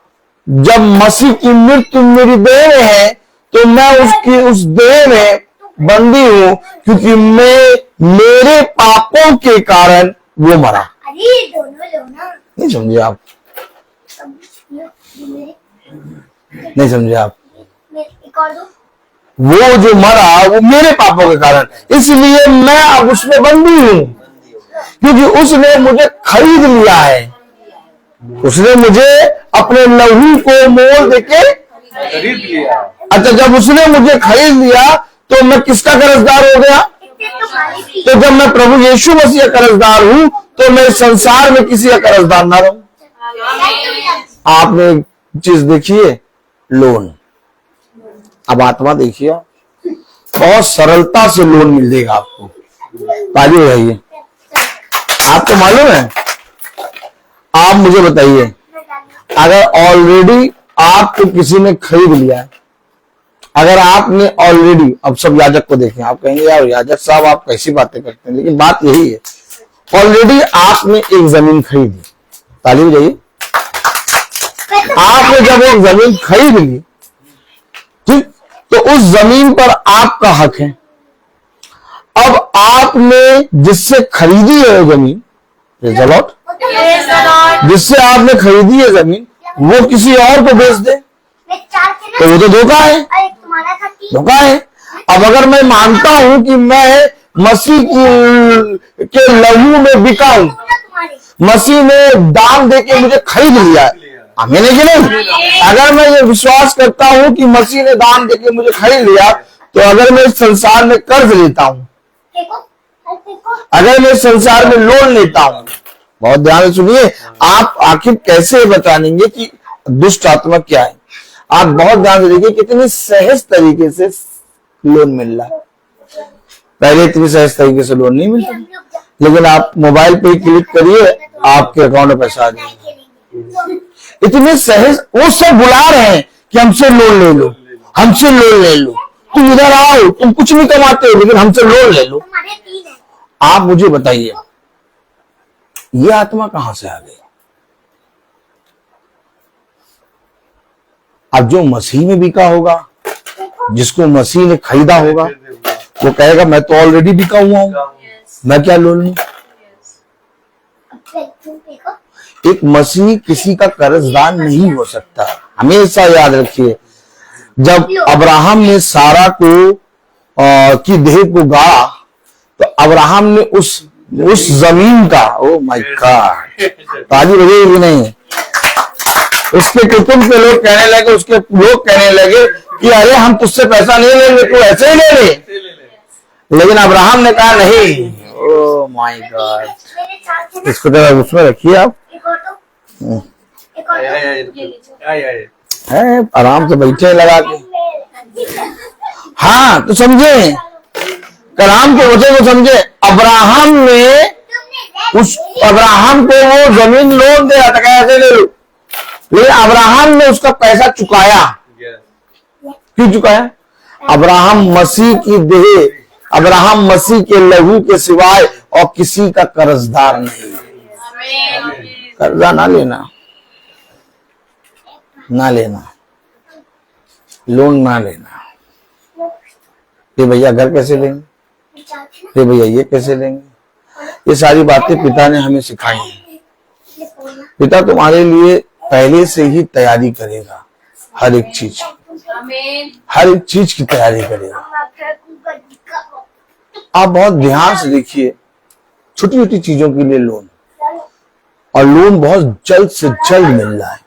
जब मसीह की मृत्यु मेरी देह में है, तो मैं उसकी उस देह में बंदी हूं, क्योंकि मेरे पापों के कारण वो मरा। नहीं समझे आप? नहीं समझे आप? वो जो मरा वो मेरे पापों के कारण, इसलिए मैं अब उसमें बंदी हूं, क्योंकि उसने मुझे खरीद लिया है। उसने मुझे अपने लहू को मोल देके खरीद लिया। अच्छा, जब उसने मुझे खरीद लिया, तो मैं किसका कर्जदार हो गया? तो जब मैं प्रभु यीशु मसीह का कर्जदार हूं, तो मैं संसार में किसी का कर्जदार ना रहूं। आपने एक चीज देखी है, लोन। अब आत्मा देखिए, बहुत सरलता से लोन मिल जाएगा आपको। ताली बजाइए। आपको मालूम है? आप मुझे बताइए, अगर ऑलरेडी आपको किसी ने खरीद लिया है, अगर आपने ऑलरेडी, अब सब याजक को देखें, आप कहेंगे यार याजक साहब आप कैसी बातें करते हैं, लेकिन बात यही है, ऑलरेडी आपने एक जमीन खरीदी, ताली बजाइए। आपने जब एक जमीन खरीद ली, ठीक, तो उस जमीन पर आपका हक है। अब आपने जिससे खरीदी है वो जमीन, जिससे आपने खरीदी है जमीन, वो किसी और को बेच दे तो वो तो धोखा है, धोखा है। अब अगर मैं मानता हूं कि मैं मसीह के लहू में बिका हूं, मसीह ने दाम देके मुझे खरीद लिया है, मैंने कि नहीं, अगर मैं ये विश्वास करता हूं कि मसीह ने दाम देके मुझे खरीद लिया, तो अगर मैं इस संसार में कर्ज लेता हूं, अगर मैं इस संसार में लोन लेता हूं, बहुत ध्यान से सुनिए, आप आखिर कैसे बताएंगे कि दुष्ट आत्मा क्या है। आप बहुत ध्यान से देखिए कितनी सहज तरीके से लोन मिल रहा है। पहले इतनी सहज तरीके से लोन नहीं मिलता, लेकिन आप मोबाइल पे क्लिक करिए, आपके अकाउंट में पैसा आ जाएगा। इतने सहज, वो सब बुला रहे हैं कि हमसे लोन ले लो, हमसे लोन ले लो, तुम इधर आओ, तुम कुछ नहीं कमाते हो लेकिन हमसे लोन ले लो। आप मुझे बताइए ये आत्मा कहां से आ गई? अब जो मसीह में बिका होगा, जिसको मसीह ने खरीदा होगा, वो कहेगा मैं तो ऑलरेडी बिका हुआ हूं, मैं क्या लोन लूं। एक मसीह किसी का कर्जदार नहीं हो सकता, हमेशा याद रखिए। जब अब्राहम ने सारा को की देह को गाड़ा, तो अब्राहम ने उस जमीन का, ओ माय गॉड, ताली बजेगी नहीं, उसके कुटुंब के लोग कहने लगे, उसके लोग कहने लगे कि अरे हम तुझसे पैसा नहीं लेंगे, तू ऐसे ही ले ले। लेकिन अब्राहम ने कहा नहीं, ओ माय गॉड, इसको जरा उसमें रखिए आप, है आराम से बैठे लगा के। हाँ तो समझे, कलाम के वचन को समझे। अब्राहम ने अब्राहम को वो जमीन लोन दे रहा था, कैसे ले लो, लेकिन अब्राहम ने उसका पैसा चुकाया। क्यों चुकाया? अब्राहम मसीह की देह, अब्राहम मसीह के लहू के सिवाय और किसी का कर्जदार नहीं। कर्जा ना लेना, ना लेना, लोन ना लेना। ये भैया घर कैसे लेंगे, ये भैया ये कैसे लेंगे, ये सारी बातें पिता ने हमें सिखाई हैं। पिता तुम्हारे लिए पहले से ही तैयारी करेगा, हर एक चीज, हर एक चीज की तैयारी करेगा। आप बहुत ध्यान से देखिए, छोटी छोटी चीजों के लिए लोन, और लोन बहुत जल्द से जल्द मिल रहा है।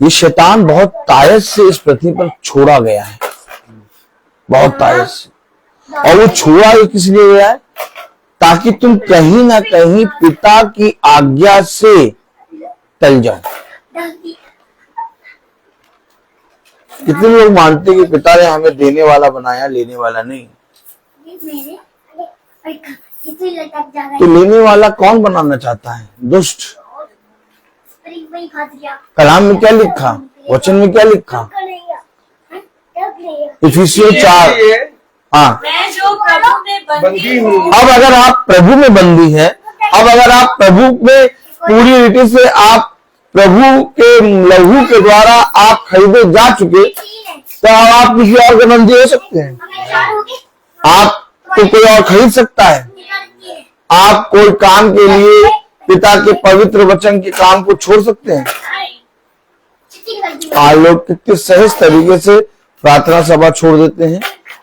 ये शैतान बहुत तायत से इस पृथ्वी पर छोड़ा गया है, बहुत तायत से, और वो छोड़ा किस लिए गया है? ताकि तुम कहीं ना कहीं पिता की आज्ञा से टल जाए। कितने लोग मानते कि पिता ने हमें देने वाला बनाया, लेने वाला नहीं। तो लेने वाला कौन बनाना चाहता है? दुष्ट। कलाम में क्या लिखा, वचन में क्या लिखा? इफिसियों 4। हाँ, मैं जो प्रभु में बंदी हूँ। अब अगर आप प्रभु में बंदी हैं, अब अगर आप प्रभु में पूरी रीति से आप प्रभु के लहू के द्वारा आप खरीदे जा चुके, तो आप किसी और के बंदी हो सकते हैं। आप तो कोई और खरीद सकता है। आप कोई काम के लिए पिता के पवित्र वचन के काम को छोड़ सकते हैं। आज लोग कितने सहज तरीके से प्रार्थना सभा छोड़ देते हैं,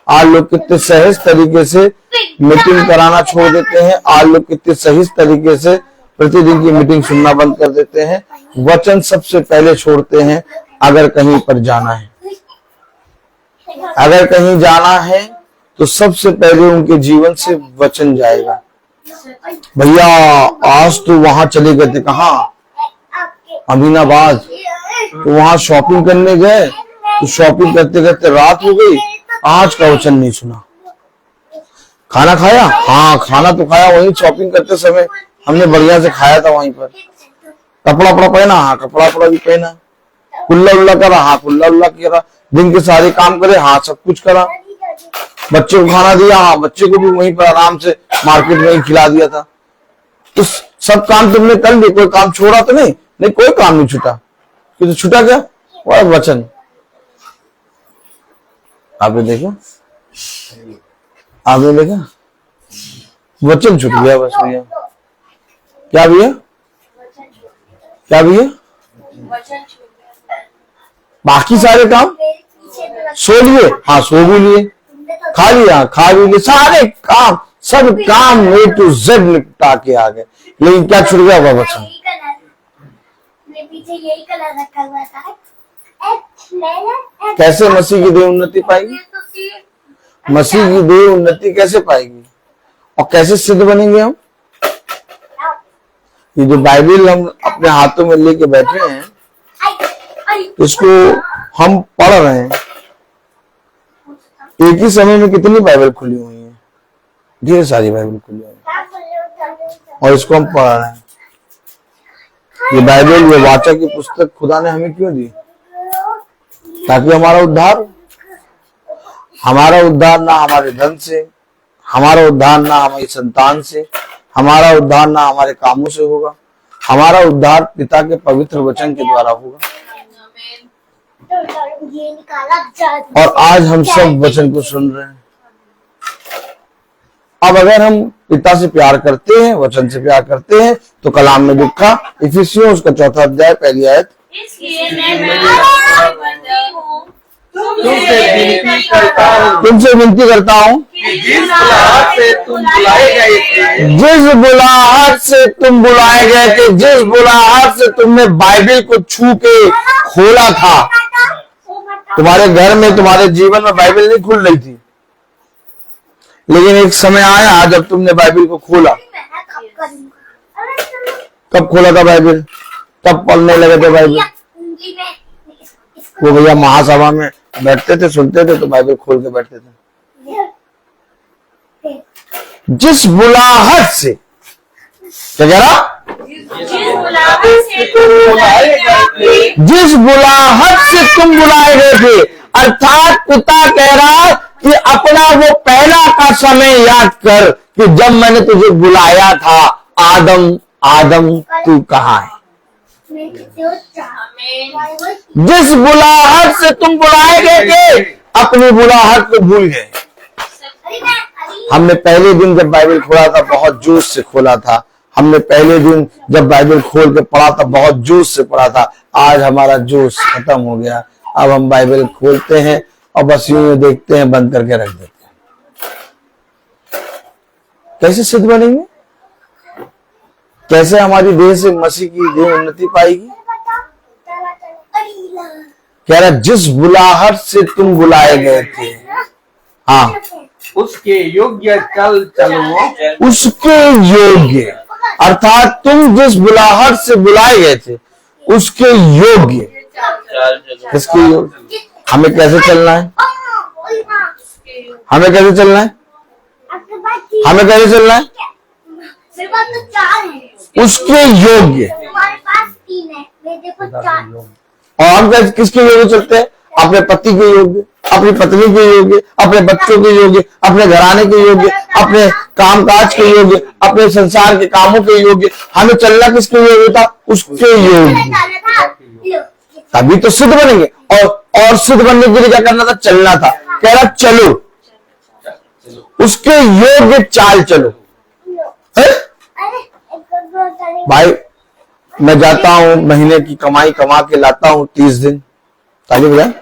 आज लोग कितने सहज तरीके से मीटिंग कराना छोड़ देते हैं, आज लोग कितने सहज तरीके से प्रतिदिन की मीटिंग सुनना बंद कर देते हैं। वचन सबसे पहले छोड़ते हैं। अगर कहीं पर जाना है, अगर कहीं जाना है तो सबसे पहले उनके जीवन से वचन जाएगा। भैया आज तो वहां चले गए थे, कहाँ? अमीनाबाद। तो वहां शॉपिंग करने गए, तो शॉपिंग करते करते रात हो गई, आज का वचन नहीं सुना। खाना खाया? हाँ खाना तो खाया, वहीं शॉपिंग करते समय हमने बढ़िया से खाया था वहीं पर। कपड़ा वपड़ा पहना? हाँ कपड़ा वपड़ा भी पहना। कुल्ला उल्ला करा, हाँ कुल्ला उल्ला करा, दिन के सारे काम करे, हाँ सब कुछ करा, बच्चे को खाना दिया, हाँ बच्चे को भी वहीं पर आराम से मार्केट में ही खिला दिया था। तो सब काम तुमने कर लिए, कोई काम छोड़ा तो नहीं? नहीं, कोई काम नहीं छूटा। तो छूटा क्या? वह वचन। आपने देखा, आपने देखा, वचन छूट गया बस भैया। क्या भैया, क्या भैया? बाकी सारे काम सो लिए, हाँ सो भी लिए, खा लिया, खा भी लिए, सारे काम, सब काम A to Z निपटा के आ गए, लेकिन क्या छूट गया? वह वचन। पीछे यही कलर रखा हुआ था। कैसे मसीह की देह उन्नति पाएगी? मसीह की देह उन्नति कैसे पाएगी और कैसे सिद्ध बनेंगे हम? ये जो बाइबल हम अपने हाथों में लेके बैठे हैं, इसको हम पढ़ रहे हैं। एक ही समय में कितनी बाइबल खुली हुई है? ढेर सारी बाइबल खुली हुई है और इसको हम पढ़ रहे हैं। ये बाइबल, ये वाचा की पुस्तक खुदा ने हमें क्यों दी? ताकि हमारा उद्धार हो। हमारा उद्धार ना हमारे धन से, हमारा उद्धार ना हमारी संतान से, हमारा उद्धार ना हमारे कामों से होगा, हमारा उद्धार पिता के पवित्र वचन के द्वारा होगा। ये निकाला और आज हम सब वचन को सुन रहे हैं। अब अगर हम पिता से प्यार करते हैं, वचन से प्यार करते हैं, तो कलाम में लिखा इफिसियों उसका 4 अध्याय 1 आयत, इसलिए मैं बंदी हूँ, तुमसे विनती करता हूँ जिस बुलाहट से तुम बुलाए गए थे, जिस बुलाहट से तुम बुलाए गए थे, जिस बुलाहट से तुमने बाइबल को छू के खोला था। तुम्हारे घर में, तुम्हारे जीवन में बाइबल नहीं खुल रही थी, लेकिन एक समय आया जब तुमने बाइबल को खोला। कब खोला था बाइबल? तब पढ़ने लगे थे बाइबल। वो भैया महासभा में बैठते थे, सुनते थे तो बाइबल खोल के बैठते थे। जिस बुलाहट से, क्या कह रहा? जिस बुलाहट से तुम बुलाए गए थे, अर्थात पिता कह रहा कि अपना वो पहला का समय याद कर कि जब मैंने तुझे बुलाया था, आदम आदम तू कहाँ है? जिस बुलाहट से तुम बुलाए गए थे, अपनी बुलाहट को भूल गए। हमने पहले दिन जब बाइबल खोला था बहुत जोश से खोला था, हमने पहले दिन जब बाइबल खोल के पढ़ा था बहुत जोश से पढ़ा था। आज हमारा जोश खत्म हो गया। अब हम बाइबल खोलते हैं और बस यूं देखते हैं, बंद करके रख देते हैं। कैसे सिद्ध बनेंगे? कैसे हमारी देह से मसीह की देह उन्नति पाएगी? कह रहा जिस बुलाहट से तुम बुलाए गए थे, हाँ, उसके योग्य चल चलो, उसके योग्य, अर्थात तुम जिस बुलाहट से बुलाए गए थे उसके योग्य। किसके योग्य? हमें कैसे चलना है? हमें कैसे चलना है? हमें कैसे चलना है? उसके योग्य। तुम्हारे पास 3 है, मेरे को 4। और हम किसके योग्य चलते हैं? अपने पति के योग्य, अपनी पत्नी के योग्य, अपने बच्चों के योग्य, अपने घराने के योग्य, अपने कामकाज के योग्य, अपने संसार के कामों के योग्य। हमें चलना किसके योग्य था? उसके योग्य। तभी तो सिद्ध बनेंगे। और सिद्ध बनने के लिए क्या करना था? चलना था। कह रहा चलो, उसके योग्य चाल चलो। है? भाई मैं जाता हूं, महीने की कमाई कमा के लाता हूं 30 दिन, ताली बजाए।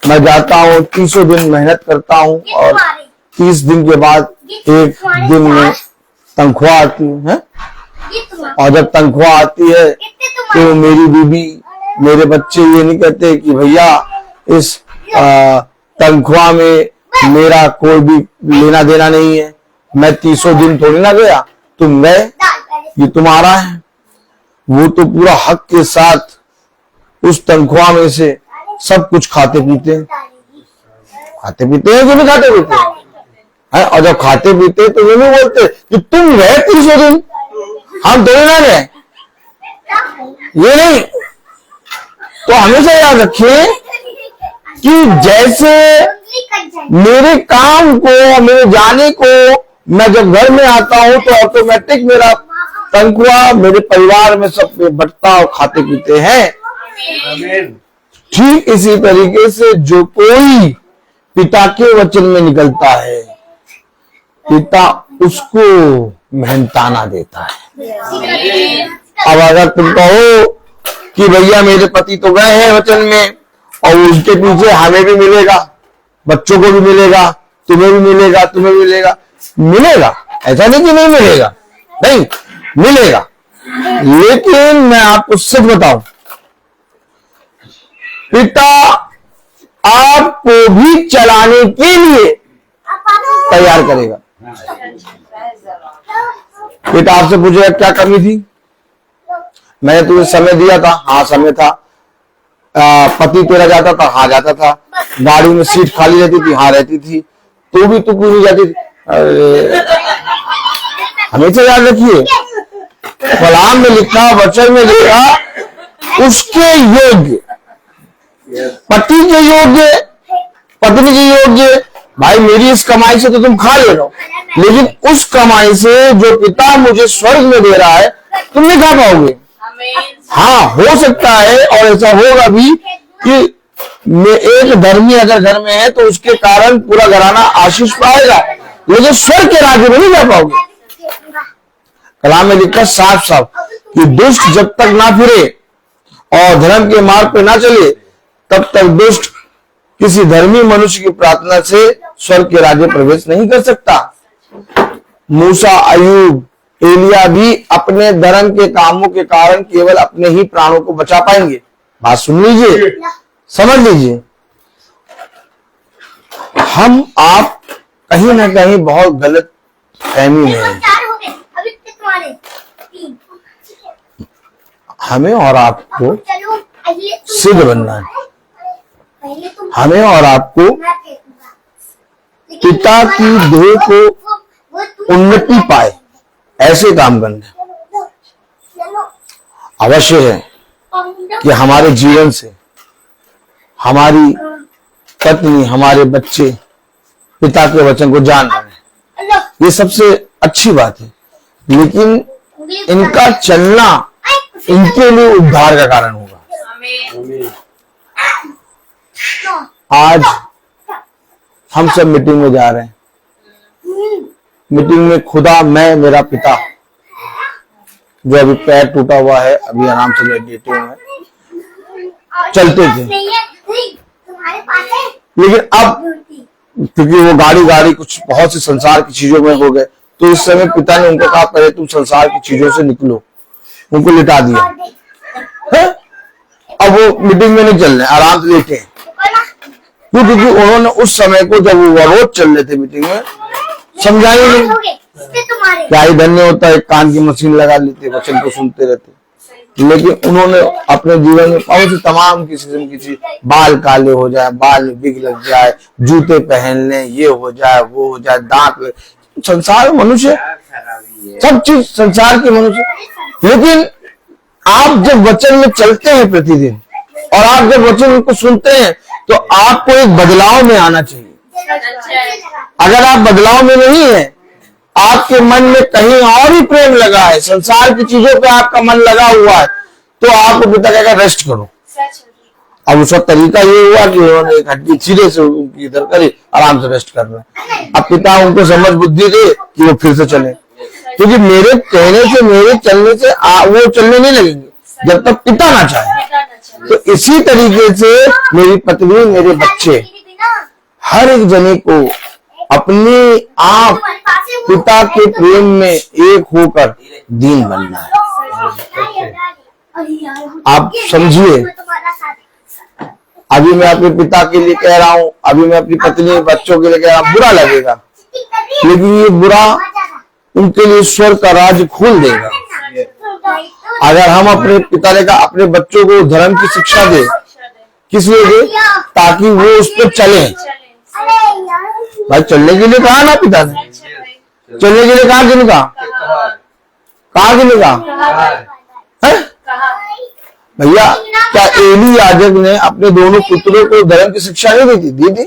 मैं जाता हूँ 30 दिन मेहनत करता हूँ और 30 दिन के बाद एक दिन में तनख्वाह आती है। और जब तनख्वाह आती है तो मेरी बीवी, मेरे बच्चे ये नहीं कहते कि भैया इस तनख्वाह में मेरा कोई भी लेना देना नहीं है, मैं 30 दिन थोड़ी ना गया, तुम गए, ये तुम्हारा है। वो तो पूरा हक के साथ उस तनख्वाह में से सब कुछ खाते पीते हैं कि नहीं खाते पीते हैं? और जब खाते पीते तो ये नहीं बोलते कि तुम गए 30 दिन, हम थोड़ी ना गए। ये नहीं। तो हमेशा याद रखिए कि जैसे मेरे काम को, मेरे जाने को, मैं जब घर में आता हूं तो ऑटोमेटिक मेरा तनख्वाह मेरे परिवार में सब बंटता और खाते पीते हैं। आमीन। ठीक इसी तरीके से जो कोई पिता के वचन में निकलता है, पिता उसको मेहनताना देता है। अब अगर तुम कहो कि भैया मेरे पति तो गए हैं वचन में और उसके पीछे हमें भी मिलेगा, बच्चों को भी मिलेगा, तुम्हें भी मिलेगा, तुम्हें भी मिलेगा, मिलेगा, ऐसा नहीं कि नहीं मिलेगा, नहीं मिलेगा। लेकिन मैं आपको सच बताऊं, पिता आपको भी चलाने के लिए तैयार करेगा। पिता आपसे पूछेगा क्या कमी थी, मैंने तुझे समय दिया था, हाँ समय था। पति तेरा जाता था, हाँ जाता था। गाड़ी में सीट खाली रहती थी, हाँ रहती थी। तो भी तू क्यों नहीं जाती थी? हमेशा याद रखिए, कलाम में लिखा, वचन में लिखा, उसके योग्य, पति के योग्य, पत्नी के योग्य। भाई मेरी इस कमाई से तो तुम खा ले रहे हो, लेकिन उस कमाई से जो पिता मुझे स्वर्ग में दे रहा है तुम नहीं खा पाओगे। हाँ हो सकता है और ऐसा होगा भी कि एक धर्मी अगर घर में है तो उसके कारण पूरा घराना आशीष पाएगा, लेकिन स्वर्ग के राज्य में नहीं जा पाओगे। कलाम में लिखा साफ साफ कि दुष्ट जब तक ना फिरे और धर्म के मार्ग पे ना चले तब तक दुष्ट किसी धर्मी मनुष्य की प्रार्थना से स्वर्ग के राज्य प्रवेश नहीं कर सकता। मूसा, अयूब, एलिया भी अपने धर्म के कामों के कारण केवल अपने ही प्राणों को बचा पाएंगे। बात सुन लीजिए, समझ लीजिए। हम आप कहीं ना कहीं बहुत गलत फहमी में हैं। हमें और आपको सिद्ध बनना है, हमें और आपको पिता की देह को उन्नति पाए ऐसे काम करने अवश्य है कि हमारे जीवन से हमारी पत्नी, हमारे बच्चे पिता के वचन को जान रहे हैं, ये सबसे अच्छी बात है। लेकिन इनका चलना इनके लिए उद्धार का कारण होगा। आज हम सब मीटिंग में जा रहे हैं, मीटिंग में खुदा, मैं, मेरा पिता जो अभी पैर टूटा हुआ है, अभी आराम से लेटे हुए हैं, चलते थे, लेकिन अब क्योंकि वो गाड़ी कुछ बहुत सी संसार की चीजों में हो गए, तो इस समय पिता ने उनको कहा पहले तुम संसार की चीजों से निकलो, उनको लिटा दिया है? अब वो मीटिंग में नहीं चल रहे, आराम से लेटे हैं। क्योंकि उन्होंने उस समय को जब वो रोज चल रहे थे मीटिंग में समझाया नहीं। क्या ही धन्य होता है, कान की मशीन लगा लेते, वचन को सुनते रहते। लेकिन उन्होंने अपने जीवन में बहुत सी तमाम किस्म की चीज, बाल काले हो जाए, बाल में बिग लग जाए, जूते पहन ले, ये हो जाए, वो हो जाए, दांत, संसार मनुष्य, सब चीज संसार के मनुष्य। लेकिन आप जब वचन में चलते हैं प्रतिदिन और आप जब वचन को सुनते हैं तो आपको एक बदलाव में आना चाहिए। अगर आप बदलाव में नहीं है, आपके मन में कहीं और ही प्रेम लगा है, संसार की चीजों पे आपका मन लगा हुआ है, तो आपको पिता कहेगा रेस्ट करो। अब उसका तरीका ये हुआ कि उन्होंने एक हड्डी सिरे से उनकी इधर करी, आराम से रेस्ट कर रहे हैं। अब पिता उनको समझ बुद्धि दे कि वो फिर से चले, क्योंकि मेरे कहने से, मेरे चलने से वो चलने नहीं लगेंगे जब तक पिता ना चाहे। तो इसी तरीके से मेरी पत्नी, मेरे बच्चे, हर एक जने को अपने आप पिता के प्रेम में एक होकर दीन बनना है। आप समझिए, अभी मैं अपने पिता के लिए कह रहा हूं, अभी मैं अपनी पत्नी, बच्चों के लिए कह रहा हूं, बुरा लगेगा, लेकिन ये बुरा उनके लिए स्वर्ग का राज्य खोल देगा। अगर हम अपने पिता ने कहा अपने बच्चों को धर्म की शिक्षा दे, किस लिए दे? ताकि वो उस पर चले। भाई चलने के लिए कहा ना पिता ने, चलने के लिए कहा कि नहीं कहा? कहा कि नहीं कहा? भैया क्या एली याजक ने अपने दोनों पुत्रों को धर्म की शिक्षा नहीं दी थी? दी थी,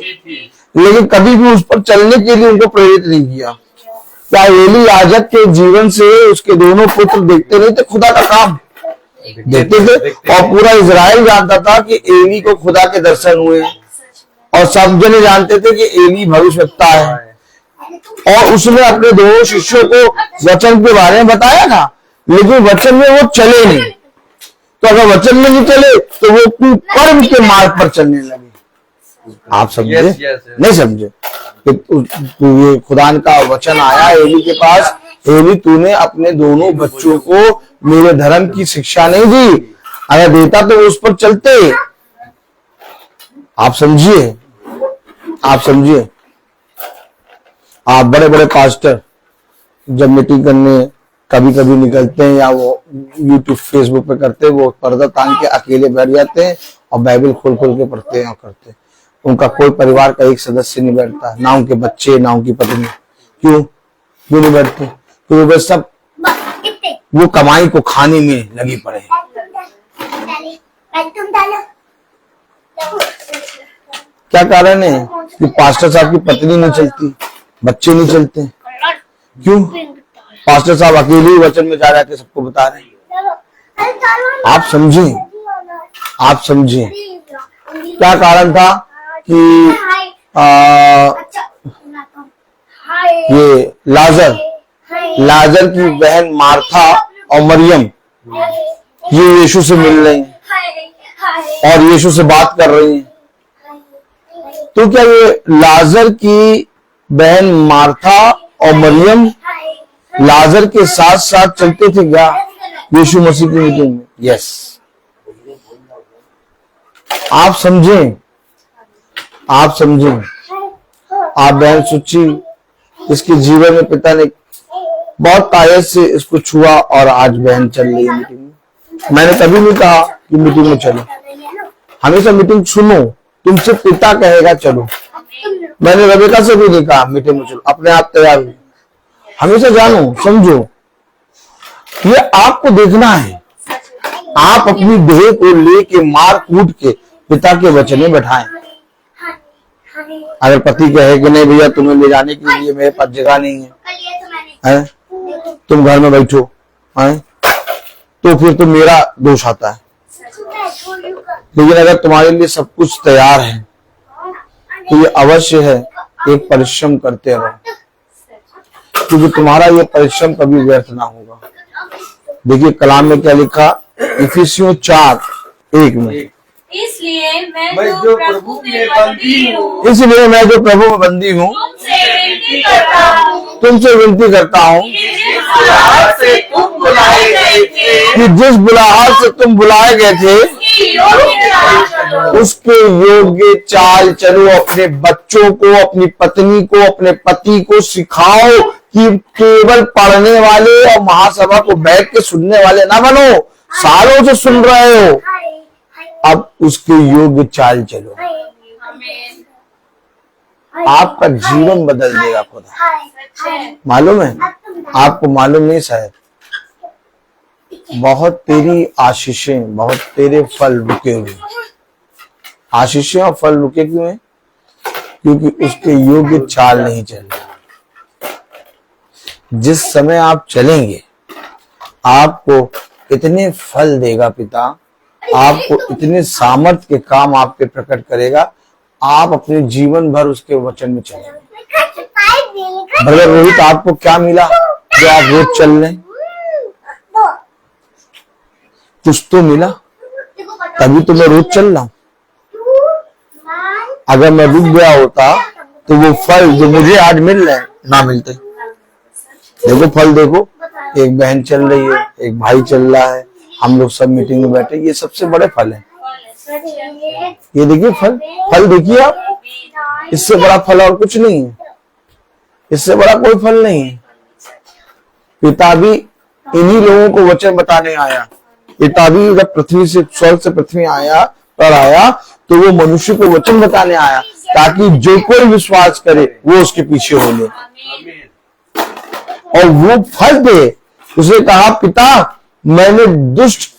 लेकिन कभी भी उस पर चलने के लिए उनको प्रेरित नहीं किया। क्या एली याजक के जीवन से उसके दोनों पुत्र देखते नहीं थे खुदा का काम? देखते थे, और पूरा इजराइल जानता था कि एली को खुदा के दर्शन हुए, और सब जने जानते थे कि एली भविष्यवक्ता है, और उसने अपने दो शिष्यों को वचन के बारे में बताया था, लेकिन वचन में वो चले नहीं। तो अगर वचन में नहीं चले तो वो कुकर्म के मार्ग पर चलने लगे। आप समझे? नहीं समझे कि ये खुदा का वचन आया एली के पास, एली तूने अपने दोनों बच्चों को मेरे धर्म की शिक्षा नहीं दी, अगर देता तो उस पर चलते। आप समझिए, आप समझिए। आप बड़े बड़े पास्टर जब मीटिंग करने कभी कभी निकलते हैं, या वो यूट्यूब फेसबुक पे करते हैं, वो पर्दा तान के अकेले बैठ जाते हैं और बाइबल खोल खोल के पढ़ते हैं और करते हैं। उनका कोई परिवार का एक सदस्य नहीं बैठता, ना उनके बच्चे, ना उनकी पत्नी। क्यों नहीं बैठते? क्योंकि वे सब वो कमाई को खाने में लगी पड़े। क्या कारण है कि पास्टर साहब की पत्नी नहीं चलती, बच्चे नहीं चलते? क्यों? पास्टर साहब अकेले ही वचन में जा रहे थे, सबको बता रहे हैं। आप समझे, आप समझे क्या कारण था कि ये लाजर की बहन मार्था और मरियम ये यीशु से मिल रही हैं और यीशु से बात कर रही हैं। तो क्या ये लाजर की बहन मार्था और मरियम लाजर के साथ साथ चलते थे क्या यीशु मसीह की मीटिंग में? यस। आप समझें, आप समझें। आप बहन सुची, इसके जीवन में पिता ने बहुत तायत से इसको छुआ और आज बहन चल रही है मीटिंग में। मैंने कभी नहीं कहा कि मीटिंग में चलो, हमेशा मीटिंग सुनो, तुमसे पिता कहेगा चलो। मैंने रबेका से भी नहीं कहा मीटिंग में चलो, अपने आप तैयार हो। हमेशा जानो, समझो, ये आपको देखना है। आप अपनी देह को लेके मार कूट के पिता के वचन में बैठाएं। अगर पति कहे कि नहीं भैया तुम्हें ले जाने के लिए मेरे पास जगह नहीं है, तुम घर में बैठो, तो फिर तो मेरा दोष आता है। लेकिन अगर तुम्हारे लिए सब कुछ तैयार है तो ये अवश्य है एक परिश्रम करते रहो, क्योंकि तुम्हारा ये परिश्रम कभी व्यर्थ ना होगा। देखिए कलाम में क्या लिखा, इफिसियों 4:1 में, इसलिए मैं जो प्रभु में बंदी हूँ, इसलिए मैं जो प्रभु में बंदी हूँ तुमसे विनती करता हूँ कि जिस बुलाहट से तुम बुलाए गए थे उसके योग्य चाल चलो। अपने बच्चों को, अपनी पत्नी को, अपने पति को सिखाओ कि केवल पढ़ने वाले और महासभा को बैठ के सुनने वाले ना बनो। सालों से सुन रहे हो, अब उसके योग्य चाल चलो। आपका जीवन बदल देगा खुदा। मालूम है आपको? मालूम नहीं शायद। बहुत तेरी आशीषें, बहुत तेरे फल रुके हुए। आशीषें और फल रुके क्यों हैं? क्योंकि उसके योग्य चाल नहीं चल रहा। जिस समय आप चलेंगे आपको इतने फल देगा पिता, आपको इतने सामर्थ्य के काम आपके प्रकट करेगा, आप अपने जीवन भर उसके वचन में चलेंगे। ब्रदर रोहित, आपको क्या मिला जो आप रोज चल रहे? कुछ तो मिला, तभी तो मैं रोज चल रहा हूं। अगर मैं रुक गया होता तो वो फल जो मुझे आज मिल रहे हैं ना मिलते। देखो फल देखो, एक बहन चल रही है, एक भाई चल रहा है, हम लोग सब मीटिंग में बैठे, ये सबसे बड़े फल है। ये देखिए फल देखिए आप, इससे बड़ा फल और कुछ नहीं है, इससे बड़ा कोई फल नहीं है। पिता भी इन्हीं लोगों को वचन बताने आया। पिता भी जब पृथ्वी से, स्वर्ग से पृथ्वी आया तो वो मनुष्य को वचन बताने आया, ताकि जो कोई विश्वास करे वो उसके पीछे हो ले और वो फल दे। उसने कहा पिता मैंने दुष्ट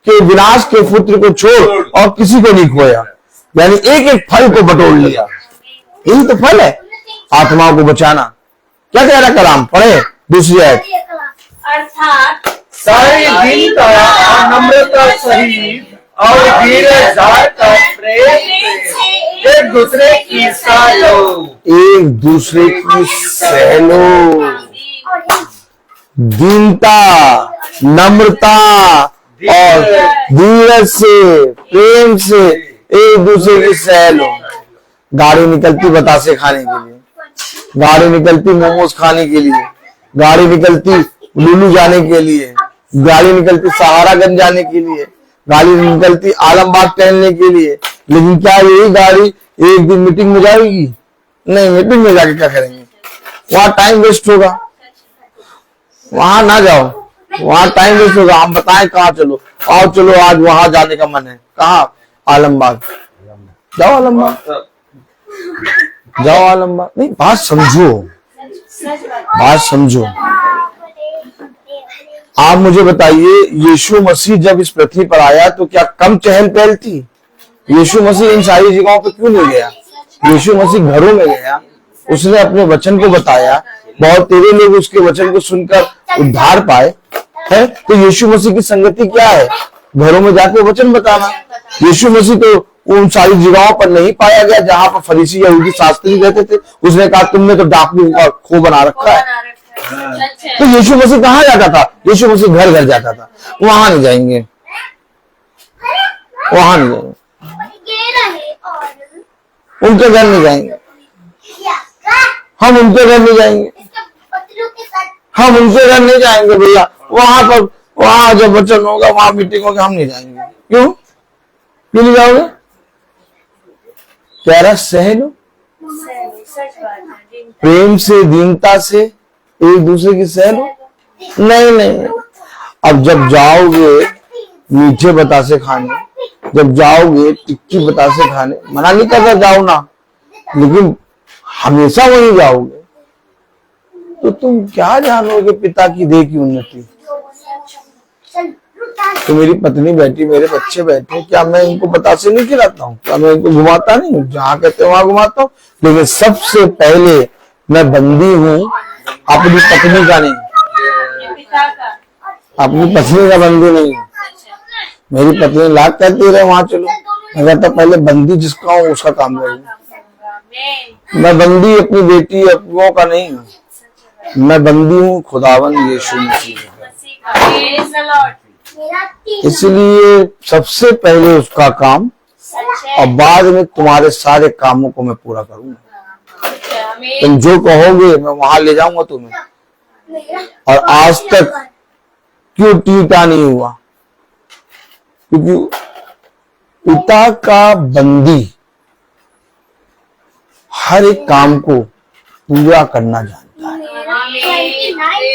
के विनाश के पुत्र को छोड़ और किसी को नहीं खोया, यानी एक एक फल को बटोर लिया। यही तो फल है आत्माओं को बचाना। क्या कह रहा कलाम, पढ़े दूसरी आयत। अर्थात सारी दीनता और नम्रता सहित और धीरज का प्रेम से एक दूसरे की सह लो। एक दूसरे की सह लो। दीनता, नम्रता और धीरज से, प्रेम से एक दूसरे की सह लो। गाड़ी निकलती बतासे खाने के लिए, गाड़ी निकलती मोमोज खाने के लिए, गाड़ी निकलती लुलू जाने के लिए, गाड़ी निकलती सहारागंज जाने के लिए, गाड़ी निकलती आलमबाग टहलने के लिए। लेकिन क्या यही गाड़ी एक दिन मीटिंग में जाएगी? नहीं, मीटिंग में जाके क्या करेंगे? वहां टाइम वेस्ट होगा, वहां ना जाओ, वहां टाइम वेस्ट होगा। हम बताएं कहाँ चलो, आओ चलो आज वहां जाने का मन है, कहाँ? आलमबाग। जाओ आलमबाग, जाओ आलमबाग। नहीं, बात समझो, बात समझो। आप मुझे बताइए, यीशु मसीह जब इस पृथ्वी पर आया तो क्या कम चहल पहल थी? यीशु मसीह इन सारी जगहों पर क्यों नहीं गया? यीशु मसीह घरों में गया, उसने अपने वचन को बताया, बहुत तेरे लोग उसके वचन को सुनकर उद्धार पाए है। तो यीशु मसीह की संगति क्या है? घरों में जाकर वचन बताना। यीशु मसीह तो उन सारी जगहों पर नहीं पाया गया जहां पर फरीसी यहूदी शास्त्री रहते थे। उसने कहा तुमने तो डाकू का खो बना रखा है। तो यीशु मसीह कहाँ जाता था? यीशु मसीह घर घर जाता था। वहां नहीं जाएंगे, वहां नहीं जाएंगे, उनके घर नहीं जाएंगे, हम उनके घर नहीं जाएंगे, हम उनके घर नहीं जाएंगे भैया। वहां पर, वहां जब वचन होगा, वहां मीटिंग होगा, हम नहीं जाएंगे। क्यों नहीं जाओगे? कह रहा सह लो, प्रेम से, दीनता से एक दूसरे की सह लो। नहीं नहीं, अब जब जाओगे मीठे बतासे खाने, जब जाओगे टिक्की बतासे खाने, मना नहीं करता जाओ ना, लेकिन हमेशा वहीं जाओगे तो तुम क्या जानोगे पिता की देह की उन्नति? तो मेरी पत्नी बैठी, मेरे बच्चे बैठे, क्या मैं इनको बतासे नहीं खिलाता हूँ? क्या मैं इनको घुमाता नहीं हूँ? जहाँ कहते हैं वहां घुमाता हूँ। लेकिन सबसे पहले मैं बंदी हूँ अपनी पत्नी का नहीं, अपनी पत्नी का बंदी नहीं हूँ। मेरी पत्नी लाख कहती रहे वहां चलो, मैं तो पहले बंदी जिसका हूँ उसका काम करूँ। मैं बंदी अपनी बेटी अपनों का नहीं हूँ, मैं बंदी हूँ खुदावन यीशु मसीह का। इसलिए सबसे पहले उसका काम और बाद में तुम्हारे सारे कामों को मैं पूरा करूंगा। तुम जो कहोगे मैं वहां ले जाऊंगा तुम्हें। और आज तक क्यों टूटा नहीं हुआ? क्योंकि पिता का बंदी हर एक काम को पूरा करना जानता है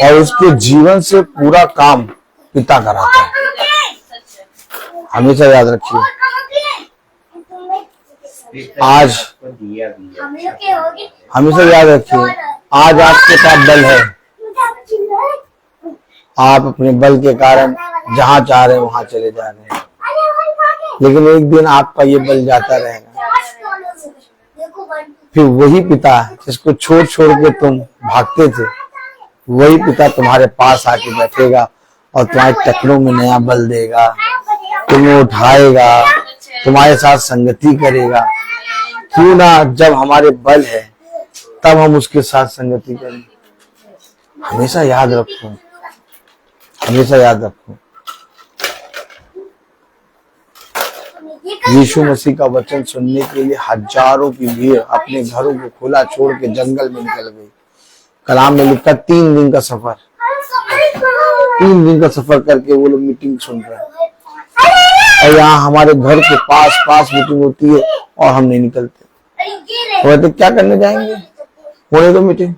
और उसके जीवन से पूरा काम पिता कराता है। हमेशा याद रखिए, आज हमेशा याद रखिए, आज आपके पास बल है, आप अपने बल के कारण जहां चाह रहे हैं वहां चले जा रहे हैं, लेकिन एक दिन आपका ये बल जाता रहेगा। फिर वही पिता जिसको छोड़ छोड़ के तुम भागते थे, वही पिता तुम्हारे पास आके बैठेगा और तुम्हारे टकरों में नया बल देगा, तुम्हें उठाएगा, तुम्हारे साथ संगति करेगा। क्यों ना, जब हमारे बल है तब हम उसके साथ संगति करें। हमेशा याद रखो, हमेशा याद रखो, यीशु मसीह का वचन सुनने के लिए हजारों की भीड़ अपने घरों को खुला छोड़ के जंगल में निकल गई। कलाम में लिखा 3 दिन का सफर, 3 दिन का सफर करके वो लोग मीटिंग सुन रहे हैं। और यहाँ हमारे घर के पास मीटिंग होती है और हम नहीं निकलते। तो क्या करने जाएंगे? होने दो मीटिंग,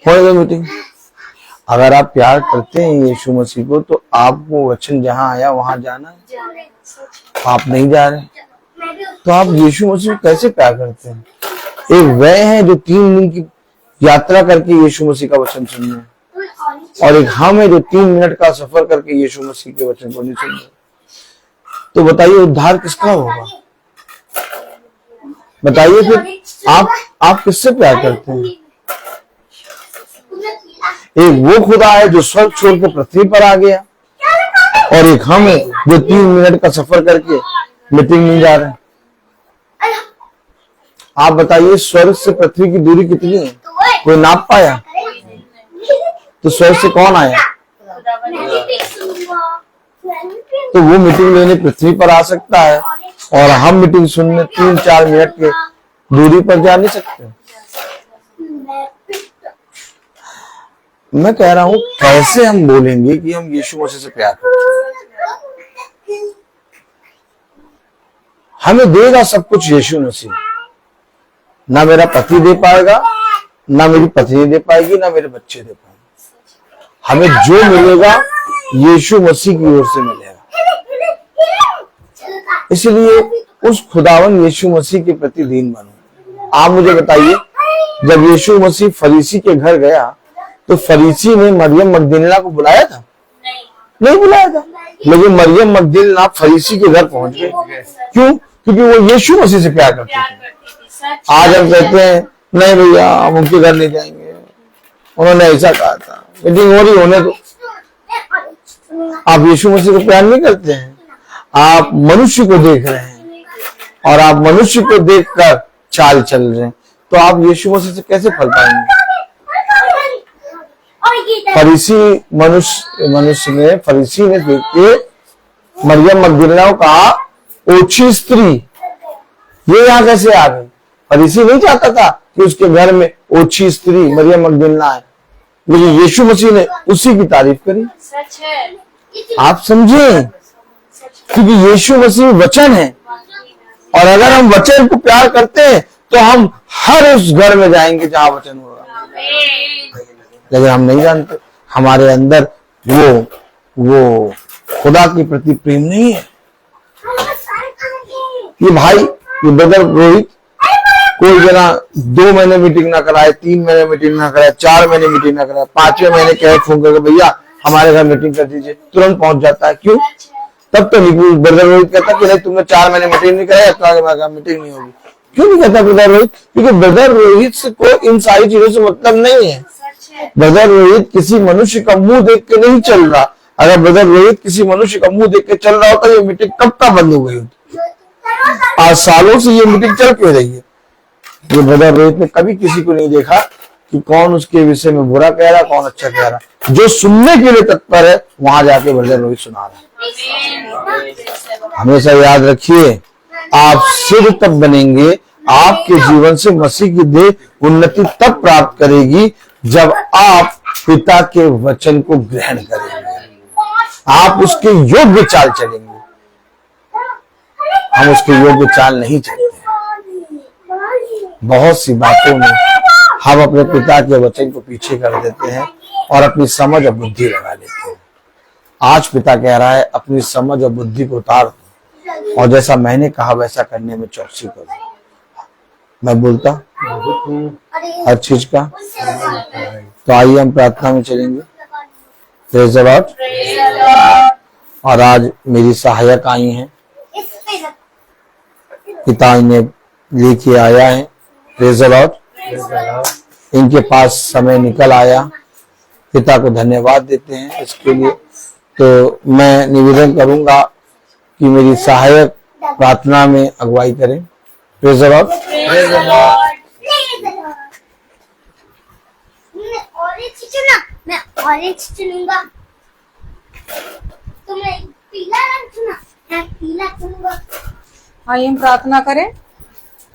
होने दो मीटिंग। अगर आप प्यार करते हैं यीशु मसीह को तो आपको वचन जहाँ आया वहां जाना है। आप नहीं जा रहे तो आप यीशु मसीह को कैसे प्यार करते हैं? एक वह है जो 3 दिन की यात्रा करके यीशु मसीह का वचन सुन रहे, और एक हम है जो 3 मिनट का सफर करके यीशु मसीह के वचन को नहीं सुन रहे। तो बताइए उद्धार किसका होगा? बताइए फिर आप किससे प्यार करते हैं? एक वो खुदा है जो स्वर्ग छोड़ के पृथ्वी पर आ गया, और एक हम है जो 3 मिनट का सफर करके मीटिंग में जा रहे हैं। आप बताइए स्वर्ग से पृथ्वी की दूरी कितनी है? कोई नाप पाया? तो स्वर्ग से कौन आया? तो वो मीटिंग लेने पृथ्वी पर आ सकता है, और हम मीटिंग सुनने 3-4 मिनट के दूरी पर जा नहीं सकते। मैं कह रहा हूं कैसे हम बोलेंगे कि हम यीशु मसीह से प्यार करते हैं? हमें देगा सब कुछ यीशु मसीह। ना मेरा पति दे पाएगा, ना मेरी पत्नी दे पाएगी, ना मेरे बच्चे दे पाएंगे। हमें जो मिलेगा यीशु मसीह की ओर से मिलेगा। इसलिए उस खुदावन यीशु मसीह के प्रति दीन बनो। आप मुझे बताइए, जब यीशु मसीह फरीसी के घर गया तो फरीसी ने मरियम मगदलीना को बुलाया था? नहीं बुलाया था। लेकिन मरियम मगदलीना फरीसी के घर पहुंच गए। क्यों? क्योंकि वो यीशु मसीह से प्यार करते थे। आज हम कहते हैं नहीं भैया हम उनके घर नहीं जाएंगे, उन्होंने ऐसा कहा था, मीटिंग हो रही होने दो। आप यीशु मसीह को प्यार नहीं करते हैं, आप मनुष्य को देख रहे हैं, और आप मनुष्य को देखकर चाल चल रहे हैं, तो आप यीशु मसीह से कैसे फल पाएंगे? फरीसी मनुष्य ने फरीसी ने देख के मरियम मगदलीना को कहा ओछी स्त्री, ये यहाँ कैसे आ गई? फरीसी नहीं चाहता था कि उसके घर में ओछी स्त्री मरियम मगदलीना है, लेकिन यीशु मसीह ने उसी की तारीफ करी। सच है। आप समझे, क्योंकि यीशु मसीह वचन है, और अगर हम वचन को प्यार करते हैं तो हम हर उस घर में जाएंगे जहां वचन होगा। लेकिन हम नहीं जानते, हमारे अंदर वो खुदा के प्रति प्रेम नहीं है। ये भाई, ये ब्रदर रोहित कोई जना 2 महीने मीटिंग ना कराए, 3 महीने मीटिंग ना कराए, 4 महीने मीटिंग ना कराए, 5वें महीने कहे फोन करके भैया हमारे घर मीटिंग कर दीजिए, तुरंत पहुंच जाता है। क्यों? तब तो नहीं ब्रदर रोहित कहता कि नहीं तुमने 4 महीने मीटिंग नहीं कराया तो आगे हमारे मीटिंग नहीं होगी। क्यों नहीं कहता ब्रदर रोहित? क्योंकि ब्रदर रोहित से कोई इन सारी चीजों से मतलब नहीं है। ब्रदर रोहित किसी मनुष्य का मुंह देख के नहीं चल रहा। अगर ब्रदर रोहित किसी मनुष्य का मुंह देख के चल रहा होता, ये मीटिंग कब का बंद हो गई होती। आज सालों से ये मीटिंग चल क्यों रही है? ये ब्रदर रोहित ने कभी किसी को नहीं देखा कि कौन उसके विषय में बुरा कह रहा, कौन अच्छा कह रहा। जो सुनने के लिए तत्पर है वहां जाके ब्रदर रोहित सुना रहा है। हमेशा याद रखिए, आप सिद्ध तब बनेंगे, आपके जीवन से मसीह की देह उन्नति तब प्राप्त करेगी जब आप पिता के वचन को ग्रहण करेंगे, आप उसके योग्य चाल चलेंगे। हम उसके योग्य चाल नहीं चलते। बहुत सी बातों में हम अपने पिता के वचन को पीछे कर देते हैं और अपनी समझ और बुद्धि लगा लेते हैं। आज पिता कह रहा है अपनी समझ और बुद्धि को उतार दो, और जैसा मैंने कहा वैसा करने में चौकसी करो। मैं बोलता हर चीज का। तो आइए हम प्रार्थना में चलेंगे। Praise the Lord. और आज मेरी सहायक आई हैं, पिता इन्हें लेके आया है। Praise the Lord. इनके पास समय निकल आया, पिता को धन्यवाद देते हैं इसके लिए। तो मैं निवेदन करूंगा कि मेरी सहायक प्रार्थना में अगुवाई करें। Praise the Lord. मैं ऑरेंज चुनूंगा, तुमने पीला रंग चुना, मैं पीला चुनूंगा। आइए हम प्रार्थना करें।